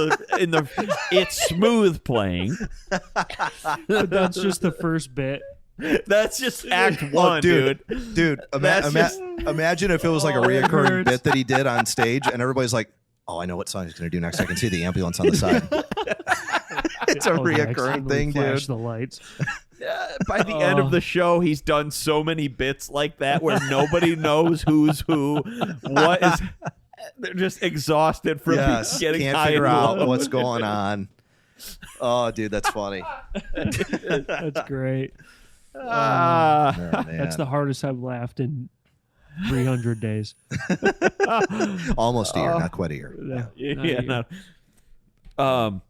it's smooth playing. But that's just the first bit. That's just act one, dude. Dude, imagine if it was like a reoccurring bit that he did on stage, and everybody's like, "Oh, I know what song he's going to do next. I can see the ambulance on the side." It's a reoccurring thing, flash dude. the lights. By the end of the show, he's done so many bits like that where nobody knows who's who. What is? They're just exhausted from getting can't high figure and out low. what's going on. Oh, dude, that's funny. That's great. Ah. Oh, man. That's the hardest I've laughed in 300 days. Almost a year, not quite a year. Yeah. No.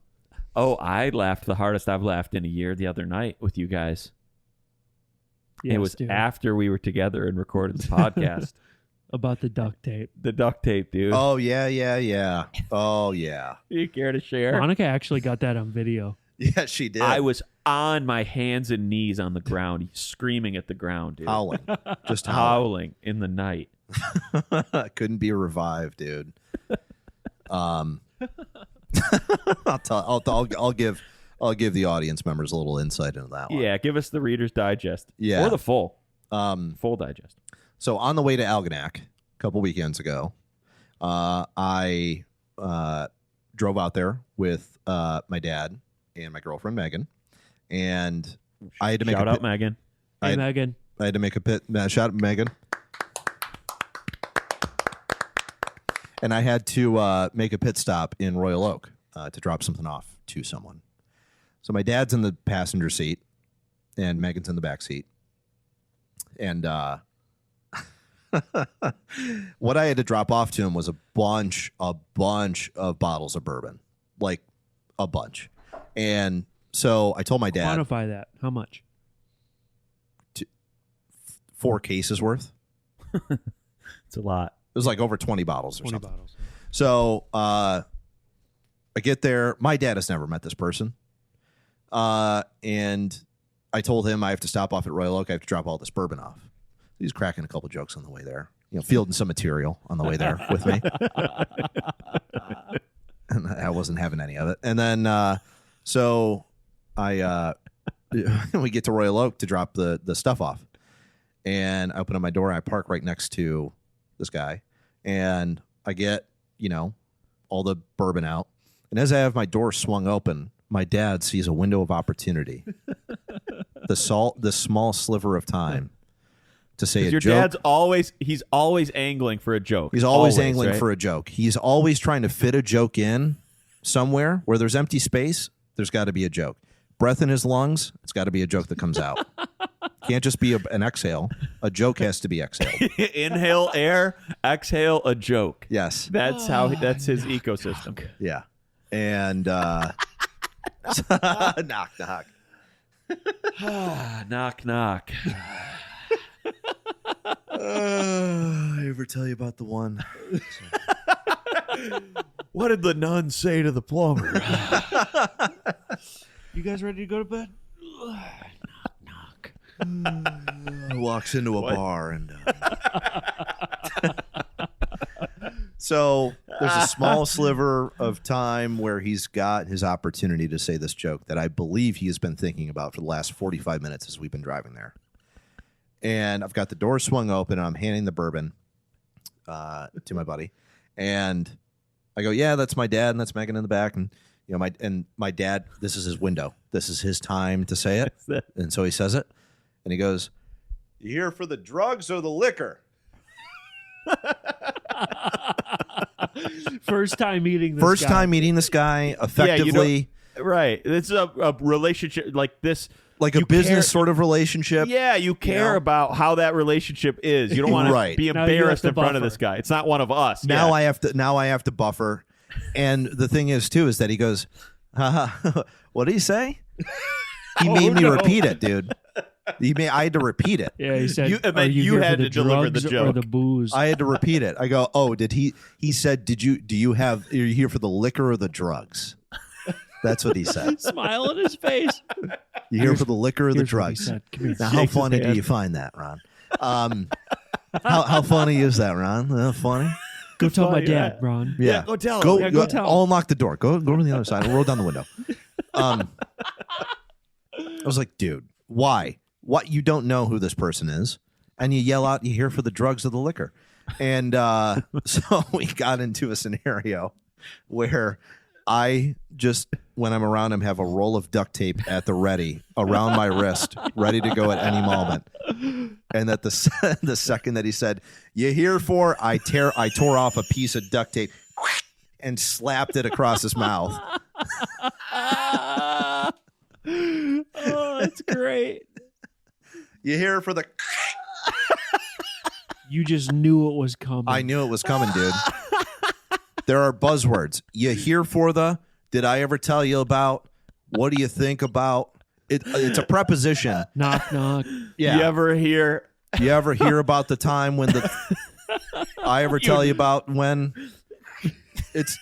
I laughed the hardest I've laughed in a year the other night with you guys. Yes, it was dude. after we were together and recorded the podcast. About the duct tape. The duct tape, dude. Oh, yeah. Oh, yeah. You care to share? Monica actually got that on video. Yeah, she did. I was on my hands and knees on the ground, screaming at the ground, dude. howling. Just Howling in the night. Couldn't be revived, dude. I'll give the audience members a little insight into that one. Yeah, give us the Reader's Digest. Yeah. Or the full digest. So on the way to Algonac a couple weekends ago, I drove out there with my dad and my girlfriend Megan, and I had to make Shout out Megan. Hey, Megan. I had to make a shout out Megan, and I had to make a pit stop in Royal Oak to drop something off to someone. So my dad's in the passenger seat, and Megan's in the back seat, and what I had to drop off to him was a bunch of bottles of bourbon, like a bunch. And so I told my dad, Quantify that. How much? 4 cases worth. It's a lot. It was like over 20 bottles or 20 something. bottles. So I get there. My dad has never met this person. And I told him I have to stop off at Royal Oak. I have to drop all this bourbon off. He's cracking a couple jokes on the way there, fielding some material on the way there with me. And I wasn't having any of it. And then, so I, we get to Royal Oak to drop the stuff off, and I open up my door. I park right next to this guy, and I get, all the bourbon out. And as I have my door swung open, my dad sees a window of opportunity, the small sliver of time to say a Your joke. dad's he's always angling for a joke. He's always angling right? for a joke. He's always trying to fit a joke in somewhere where there's empty space. There's got to be a joke. Breath in his lungs. It's got to be a joke that comes out. Can't just be an exhale. A joke has to be exhaled. Inhale air, exhale a joke. Yes. That's that's his ecosystem. Yeah. And knock, knock. Knock, knock. I ever tell you about the one? What did the nun say to the plumber? You guys ready to go to bed? Knock, knock. Walks into a bar and so there's a small sliver of time where he's got his opportunity to say this joke that I believe he has been thinking about for the last 45 minutes as we've been driving there. And I've got the door swung open and I'm handing the bourbon to my buddy. And I go, yeah, that's my dad and that's Megan in the back. And my dad, this is his window. This is his time to say it. And so he says it. And he goes, you here for the drugs or the liquor? First time meeting this First guy. time meeting this guy effectively. Right. It's a relationship like this. Like a business sort of relationship. Yeah, you care about how that relationship is. You don't want Right. to be Now you have embarrassed to in front of buffer. this guy. It's not one of us. Now Yeah. I have to buffer. And the thing is too is that he goes, what did he say? He made me repeat it, dude. I had to repeat it. Yeah, he said, And then "Are you you here had for the to deliver the drugs joke. or the booze?" I had to repeat it. I go, oh, did he said, are you here for the liquor or the drugs? That's what he said. Smile on his face. You here for the liquor or the Here's what he drugs? said. Come here. Now, how Shakes his funny do hand. you find that, Ron? How funny is that, Ron? Funny? Go tell my funny, dad, yeah. Ron. Yeah, go tell Go, him. Yeah, go tell him. I'll unlock the door. Go to the other side. We'll roll down the window. I was like, dude, why? What? You don't know who this person is, and you yell out, "You here for the drugs or the liquor?" And so we got into a scenario where I just, when I'm around him, have a roll of duct tape at the ready around my wrist, ready to go at any moment. And that the second that he said, "You here for?" I tore off a piece of duct tape and slapped it across his mouth. Oh, that's great. You here for the? You just knew it was coming. I knew it was coming, dude. There are buzzwords. You here for the? Did I ever tell you about? What do you think about? It's a preposition. Knock, knock. Yeah. You ever hear? You ever hear about the time when the? I ever tell you about when? It's.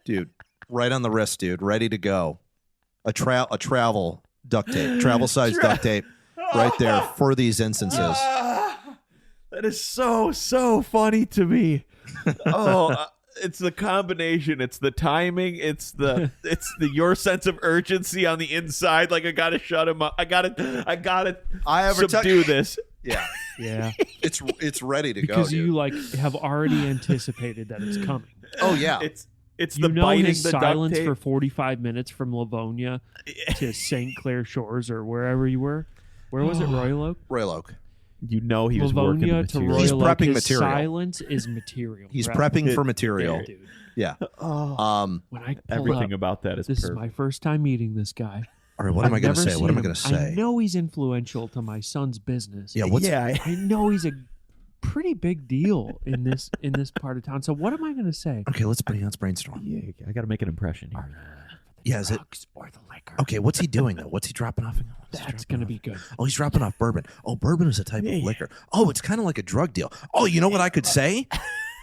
Dude, right on the wrist, dude. Ready to go. A travel duct tape, travel size duct tape, right there for these instances. That is so funny to me. It's the combination. It's the timing. It's your sense of urgency on the inside. Like, I gotta shut him up. I gotta subdue this. Yeah, Yeah. it's ready to go. Because Dude. you like have already anticipated that it's coming. Oh yeah, It's You the know biting his the duct silence tape. for 45 minutes from Livonia to St. Clair Shores or wherever you were. Where was it, Royal Oak? Royal Oak. You know he was working the Livonia to material. He's Royal Oak. prepping His material. silence is material. He's Right. prepping for material. Dude. Yeah. Oh, When I pull everything up, about that is this is perfect. my first time meeting this guy. All right. What am I going to I've never say? What am I seen going to him. say? I know he's influential to my son's business. Yeah. I know he's a pretty big deal in this part of town. So what am I going to say? Okay. Let's brainstorm. Yeah, I got to make an impression here. Yeah. Is it Drugs or the liquor? okay? What's he doing though? What's he dropping off? That's going to be good. Oh, he's dropping off bourbon. Oh, bourbon is a type of liquor. Oh, it's kind of like a drug deal. Oh, you know what I could say?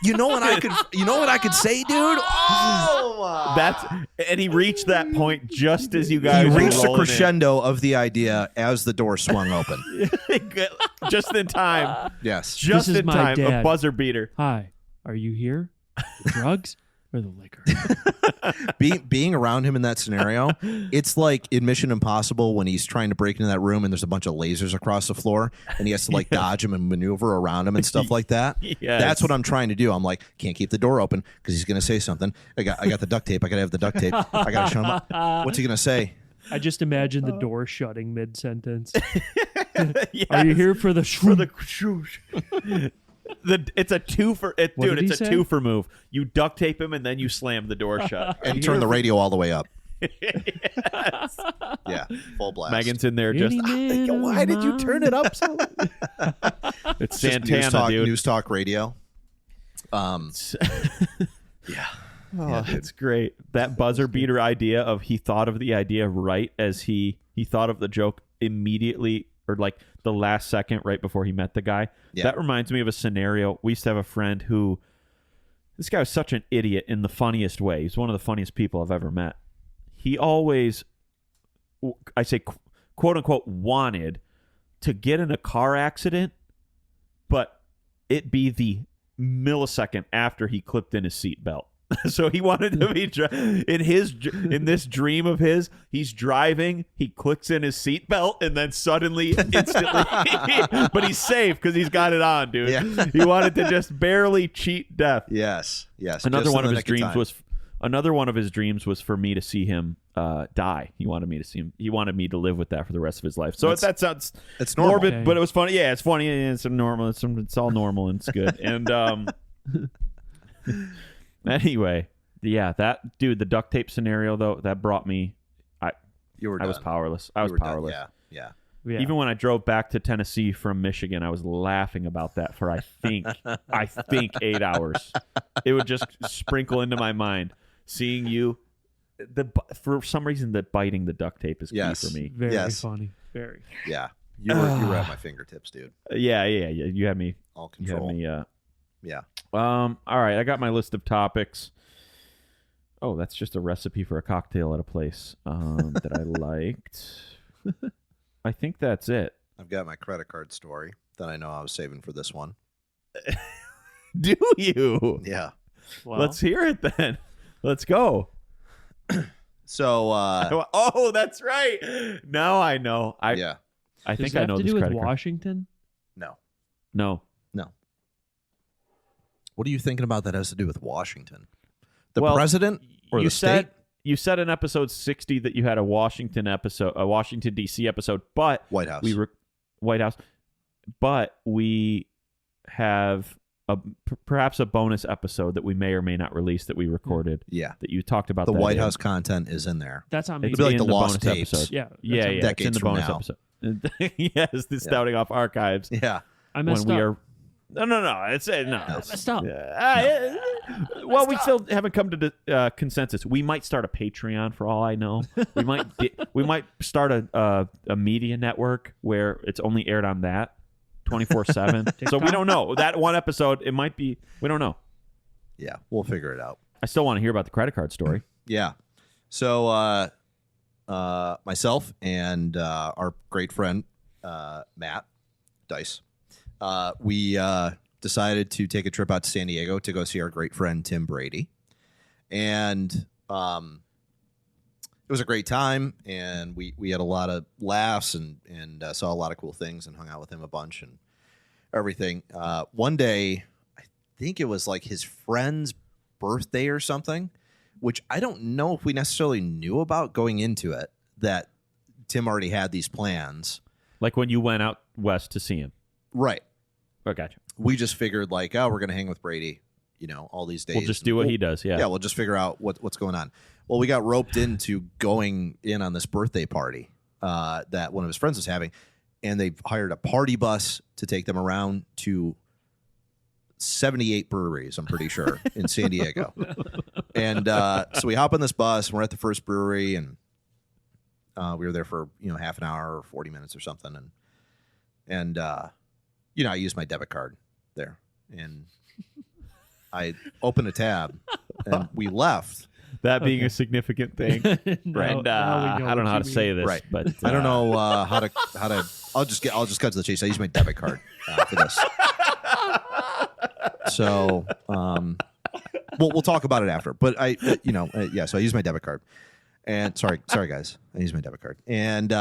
You know what I could say, dude? Oh, And he reached that point just as you guys he were reached the rolling in. crescendo of the idea as the door swung open. just in time. Yes. Just This is in my time. A dad. buzzer beater. Hi, are you here? The drugs or the liquor? Being around him in that scenario, it's like in Mission Impossible when he's trying to break into that room and there's a bunch of lasers across the floor and he has to like dodge him and maneuver around him and stuff like that. Yes. That's what I'm trying to do. I'm like, can't keep the door open because he's going to say something. I got the duct tape. I got to have the duct tape. I got to shut him up. What's he going to say? I just imagine the door shutting mid sentence. Yes. Are you here for the For the swoosh. It's a twofer, What dude. did he It's a say? twofer move. You duct tape him and then you slam the door shut. And turn the radio all the way up. Yeah, full blast. Megan's in there just. Any man Why did you turn it up so? Just It's Santana, news dude. News talk radio. Yeah. Oh, it's great. That buzzer beater idea of he thought of the idea right as he thought of the joke immediately, or like the last second right before he met the guy. Yeah. That reminds me of a scenario. We used to have a friend who, this guy was such an idiot in the funniest way. He's one of the funniest people I've ever met. He always, I say, quote unquote, wanted to get in a car accident, but it be the millisecond after he clipped in his seatbelt. So he wanted to be in this dream of his. He's driving, he clicks in his seatbelt, and then suddenly, instantly, but he's safe because he's got it on, dude. Yeah. He wanted to just barely cheat death. Yes. Another Just one in of the his nick dreams time. Another one of his dreams was for me to see him die. He wanted me to see him. He wanted me to live with that for the rest of his life. So that sounds It's normal. morbid, Okay. but it was funny. Yeah, it's funny. And it's normal. It's all normal and it's good. And anyway, yeah, that dude, the duct tape scenario though, that brought me. I was powerless. I was powerless. Yeah. Yeah. Even when I drove back to Tennessee from Michigan, I was laughing about that for I think 8 hours. It would just sprinkle into my mind. Seeing you, for some reason, that biting the duct tape is key Yes. for me. Very Yes. funny. Very. Yeah. You were at my fingertips, dude. Yeah. You had me. All You had control. me. Yeah. All right. I got my list of topics. Oh, that's just a recipe for a cocktail at a place that I liked. I think that's it. I've got my credit card story. that I know I was saving for this one. Do you? Yeah. Well, Let's hear it then. Let's go. So, oh, that's right. Now I know. yeah. I does think it I have know to this do with credit card. Washington? No. No. What are you thinking about that has to do with Washington? The Well, president or you the state? You said in episode 60 that you had a Washington D.C. episode, but White House. White House, but we have perhaps a bonus episode that we may or may not release that we recorded Yeah. that you talked about. The that White in. House content is in there. That's on me. It's It'll be like in the lost bonus tapes. episode. Yeah. Yeah, that's on yeah. me. It's in Decades the from bonus now. episode. Yes, the Stouting Off archives. Yeah. I messed up. No. It's no. It's, messed up. Well, we still haven't come to the consensus. We might start a Patreon for all I know. We might start a media network where it's only aired on that 24/7. So we don't know. That one episode, it might be. We don't know. Yeah. We'll figure it out. I still want to hear about the credit card story. Yeah. So myself and our great friend Matt Dice, we decided to take a trip out to San Diego to go see our great friend Tim Brady, and it was a great time. And we had a lot of laughs and saw a lot of cool things and hung out with him a bunch and everything. One day, I think it was like his friend's birthday or something, which I don't know if we necessarily knew about going into it, that Tim already had these plans. Like when you went out west to see him. Right. Oh, gotcha. We just figured like, oh, we're going to hang with Brady, all these days. We'll just do what he does. Yeah. Yeah, we'll just figure out what's going on. Well, we got roped into going in on this birthday party that one of his friends was having, and they hired a party bus to take them around to 78 breweries, I'm pretty sure, in San Diego. And so we hop on this bus, and we're at the first brewery, and we were there for half an hour or 40 minutes or something, and I used my debit card there, and I opened a tab, and we left. That being a significant thing. And I don't know how to say this, Right. but I don't know how to. I'll just cut to the chase. I use my debit card for this. So we'll talk about it after. But so I use my debit card. And sorry guys, I use my debit card. And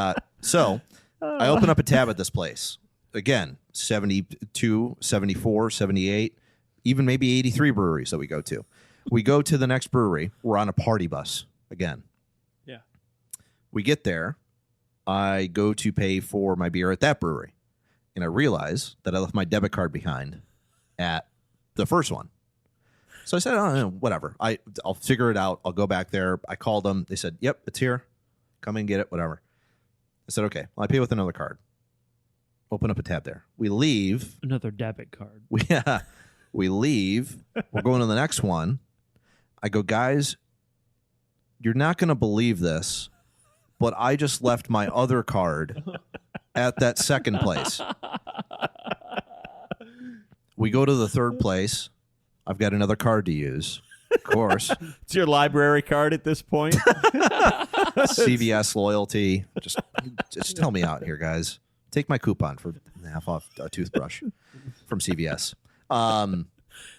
so I open up a tab at this place. Again, 72, 74, 78, even maybe 83 breweries that we go to. We go to the next brewery. We're on a party bus again. Yeah. We get there. I go to pay for my beer at that brewery. And I realize that I left my debit card behind at the first one. So I said, oh, whatever. I'll figure it out. I'll go back there. I called them. They said, yep, it's here. Come and get it, whatever. I said, okay. Well, I pay with another card. Open up a tab there. We leave. Another debit card. We leave. We're going to the next one. I go, guys, you're not going to believe this, but I just left my other card at that second place. We go to the third place. I've got another card to use, of course. it's your library card at this point. CVS loyalty. Just help me out here, guys. Take my coupon for half off a toothbrush from CVS.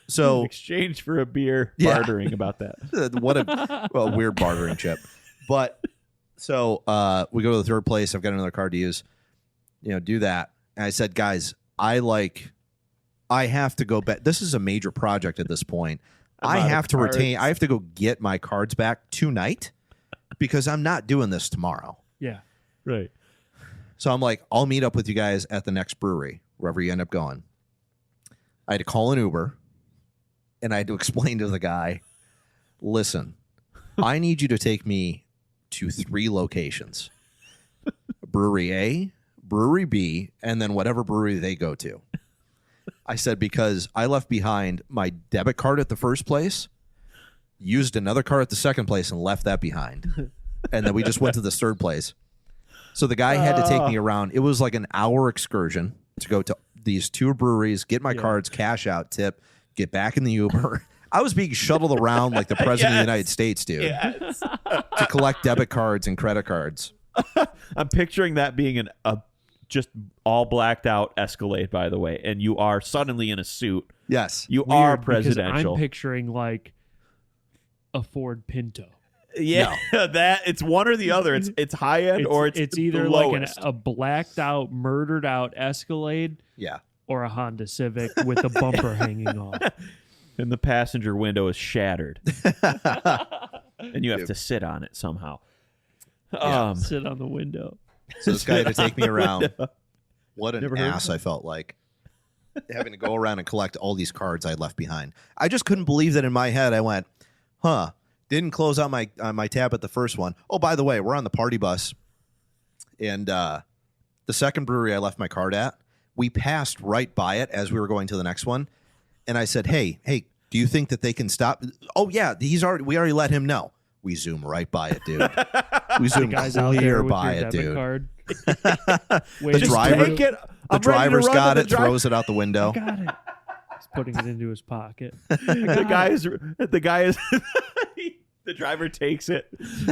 So exchange for a beer, Yeah. bartering about that. what a weird bartering chip. But so we go to the third place. I've got another card to use. Do that. And I said, guys, I have to go back. This is a major project at this point. I have to go get my cards back tonight because I'm not doing this tomorrow. Yeah. Right. So I'm like, I'll meet up with you guys at the next brewery, wherever you end up going. I had to call an Uber, and I had to explain to the guy, listen, I need you to take me to 3 locations. Brewery A, Brewery B, and then whatever brewery they go to. I said, because I left behind my debit card at the first place, used another card at the second place, and left that behind. And then we just went to the third place. So the guy had to take me around. It was like an hour excursion to go to these 2 breweries, get my cards, cash out, tip, get back in the Uber. I was being shuttled around like the president of the United States, dude, to collect debit cards and credit cards. I'm picturing that being a just all blacked out Escalade, by the way, and you are suddenly in a suit. Yes. You Weird, are because presidential. I'm picturing like a Ford Pinto. Yeah, that it's one or the other. It's high end or it's either the like lowest. a blacked out, murdered out Escalade Yeah. or a Honda Civic with the bumper hanging off. And the passenger window is shattered, and you have to sit on it somehow. Sit on the window. So this guy had to take me around. What an Never heard of ass that. I felt like. Having to go around and collect all these cards I left behind. I just couldn't believe that in my head. I went, didn't close out my tab at the first one. Oh, by the way, we're on the party bus. And the second brewery I left my card at, we passed right by it as we were going to the next one. And I said, hey, do you think that they can stop? Oh, yeah, we already let him know. We zoom right by it, dude. We zoom Guys out there clear with by your it, debit dude. card. The driver, take it. the driver's got it, throws it out the window. Got it. He's putting it into his pocket. The guy is the driver takes it,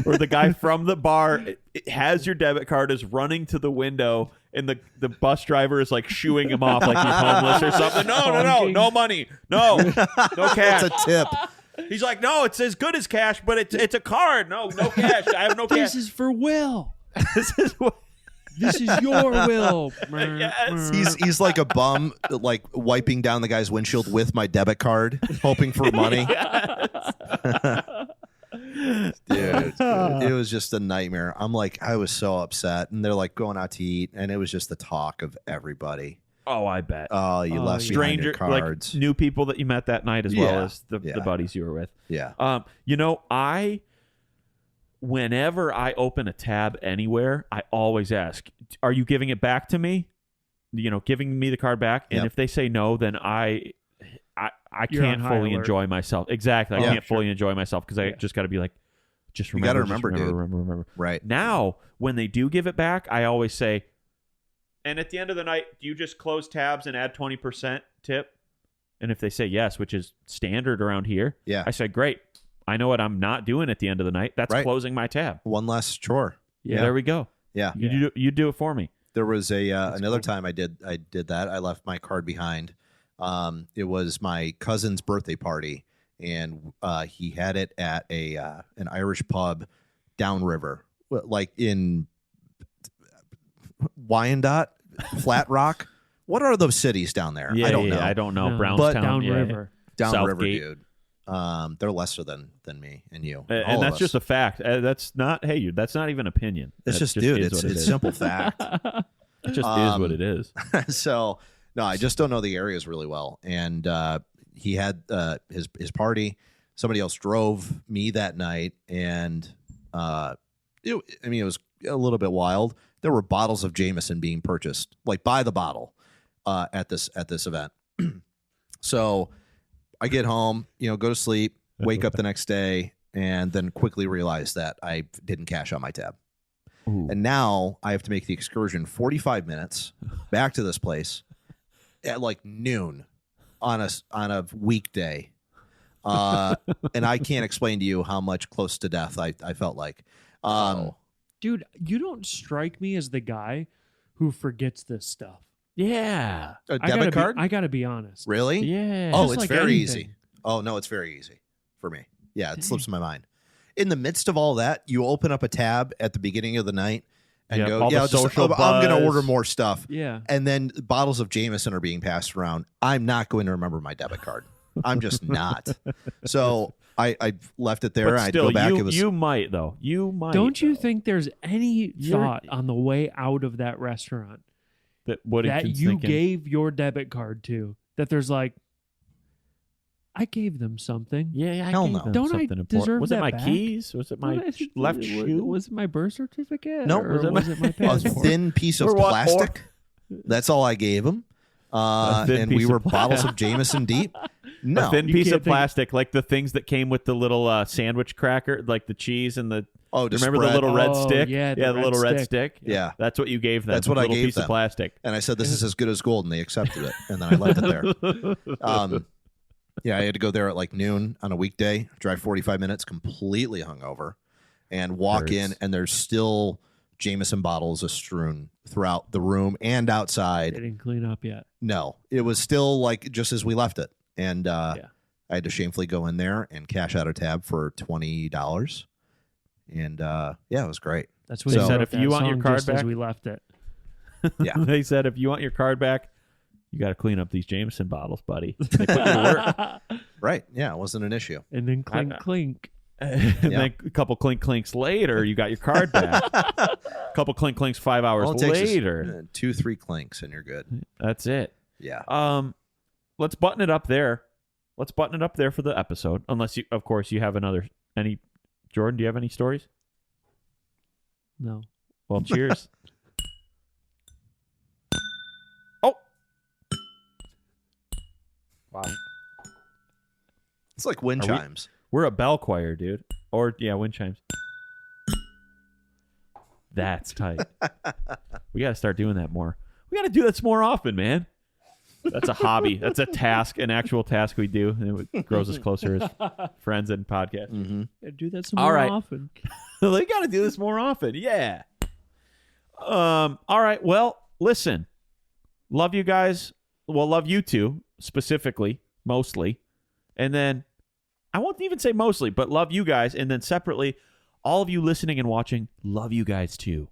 or the guy from the bar has your debit card, is running to the window, and the bus driver is like shooing him off like he's homeless or something. No money, no cash. It's a tip. He's like, no, it's as good as cash, but it's a card. No cash. I have no cash. This is for Will. This is what. This is your Will. Yes. He's like a bum, like wiping down the guy's windshield with my debit card, hoping for money. Dude, it was just a nightmare. I was so upset, and they're like going out to eat, and it was just the talk of everybody. Oh, I bet. Oh, you left behind your Stranger, cards. like new people that you met that night, as well Yeah. as the buddies you were with. Yeah. Whenever I open a tab anywhere, I always ask, "Are you giving it back to me? Giving me the card back?" And Yep. if they say no, then I You're can't on high fully alert. enjoy myself. Exactly, I Yeah, can't fully enjoy myself because I just got to be like, just You remember. gotta remember, dude. Remember. Right. Now, when they do give it back, I always say, and at the end of the night, do you just close tabs and add 20% tip? And if they say yes, which is standard around here, Yeah. I say, great. I know what I'm not doing at the end of the night. That's Right. closing my tab. One less chore. Yeah. There we go. Yeah. You do it for me. There was another time I did that. I left my card behind. It was my cousin's birthday party, and he had it at an Irish pub downriver, like in Wyandotte, Flat Rock. What are those cities down there? I don't know. I don't know. No. Brownstown. Downriver. Downriver, Southgate. dude. They're lesser than me and you. All And of that's us. just a fact. That's not. Hey, that's not even opinion. It's That just, dude. is It's what it is. simple fact. It just is what it is. So no, I just don't know the areas really well. And he had his party. Somebody else drove me that night, and it was a little bit wild. There were bottles of Jameson being purchased, like by the bottle, at this event. So I get home, go to sleep, wake up the next day, and then quickly realize that I didn't cash out my tab. Ooh. And now I have to make the excursion 45 minutes back to this place at like noon on a weekday. And I can't explain to you how much close to death I felt like. Dude, you don't strike me as the guy who forgets this stuff. Yeah. A debit card? I gotta be honest. Really? Yeah. Oh, Just it's like very anything. easy. Oh, no, it's very easy for me. Yeah, it slips my mind. In the midst of all that, you open up a tab at the beginning of the night and Yep, go, all the social I'm going to buzz. order more stuff. Yeah. And then bottles of Jameson are being passed around. I'm not going to remember my debit card. I'm just not. So I left it there. But And I'd still, go back. you might though. You might. Don't you though, think there's any You're- thought on the way out of that restaurant that what that he's you thinking? gave your debit card to that there's like, I gave them something. Yeah, I Hell gave no. them Don't I something important. deserve Was it that my back? keys? Was it my left shoe? Was it my birth certificate? No. Or was it my A passport? thin piece of Or what- plastic. That's all I gave him. thin And piece we of were bottles of Jameson deep. No. A thin You piece can't of think- plastic, like the things that came with the little sandwich cracker, like the cheese and the. Oh, to Remember the spread. little red Oh, stick? yeah, the the red little red stick. stick. Yeah. That's what you gave them. That's what a I little gave piece them. of plastic. And I said, this is as good as gold. And they accepted it. And then I left it there. Yeah, I had to go there at like noon on a weekday, drive 45 minutes, completely hungover, and walk in, Hurts. and there's still Jameson bottles are strewn throughout the room and outside. They didn't clean up yet. No, it was still like just as we left it. And I had to shamefully go in there and cash out a tab for $20. And it was great. That's what So- he said. If you want your card as back- we left it. Yeah. They said, if you want your card back, you got to clean up these Jameson bottles, buddy. They put you to work. Right. Yeah, it wasn't an issue. And then clink, clink. And then a couple clink clinks later, you got your card back. A couple clink clinks 5 hours All it takes is, later. 2-3 clinks and you're good. That's it. Yeah. Let's button it up there. Let's button it up there for the episode. Unless you, of course, you have any. Jordan, do you have any stories? No. Well, cheers. Oh. Wow. It's like wind Are we- chimes. We're a bell choir, dude. Or, wind chimes. That's tight. We got to start doing that more. We got to do this more often, man. That's a hobby. That's a task, an actual task we do. And it grows us closer as friends and podcast. Mm-hmm. Yeah, do that some All more right. often. We got to do this more often. Yeah. All right. Well, listen. Love you guys. Well, love you two specifically, mostly. And then I won't even say mostly, but love you guys. And then separately, all of you listening and watching, love you guys too.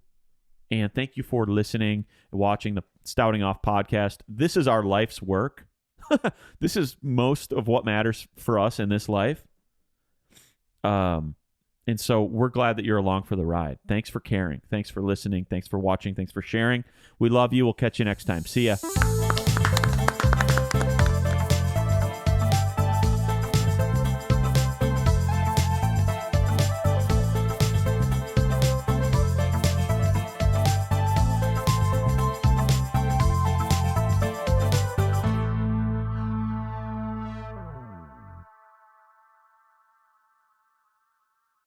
And thank you for listening and watching the Stouting Off podcast. This is our life's work. This is most of what matters for us in this life. And so we're glad that you're along for the ride. Thanks for caring. Thanks for listening. Thanks for watching. Thanks for sharing. We love you. We'll catch you next time. See ya.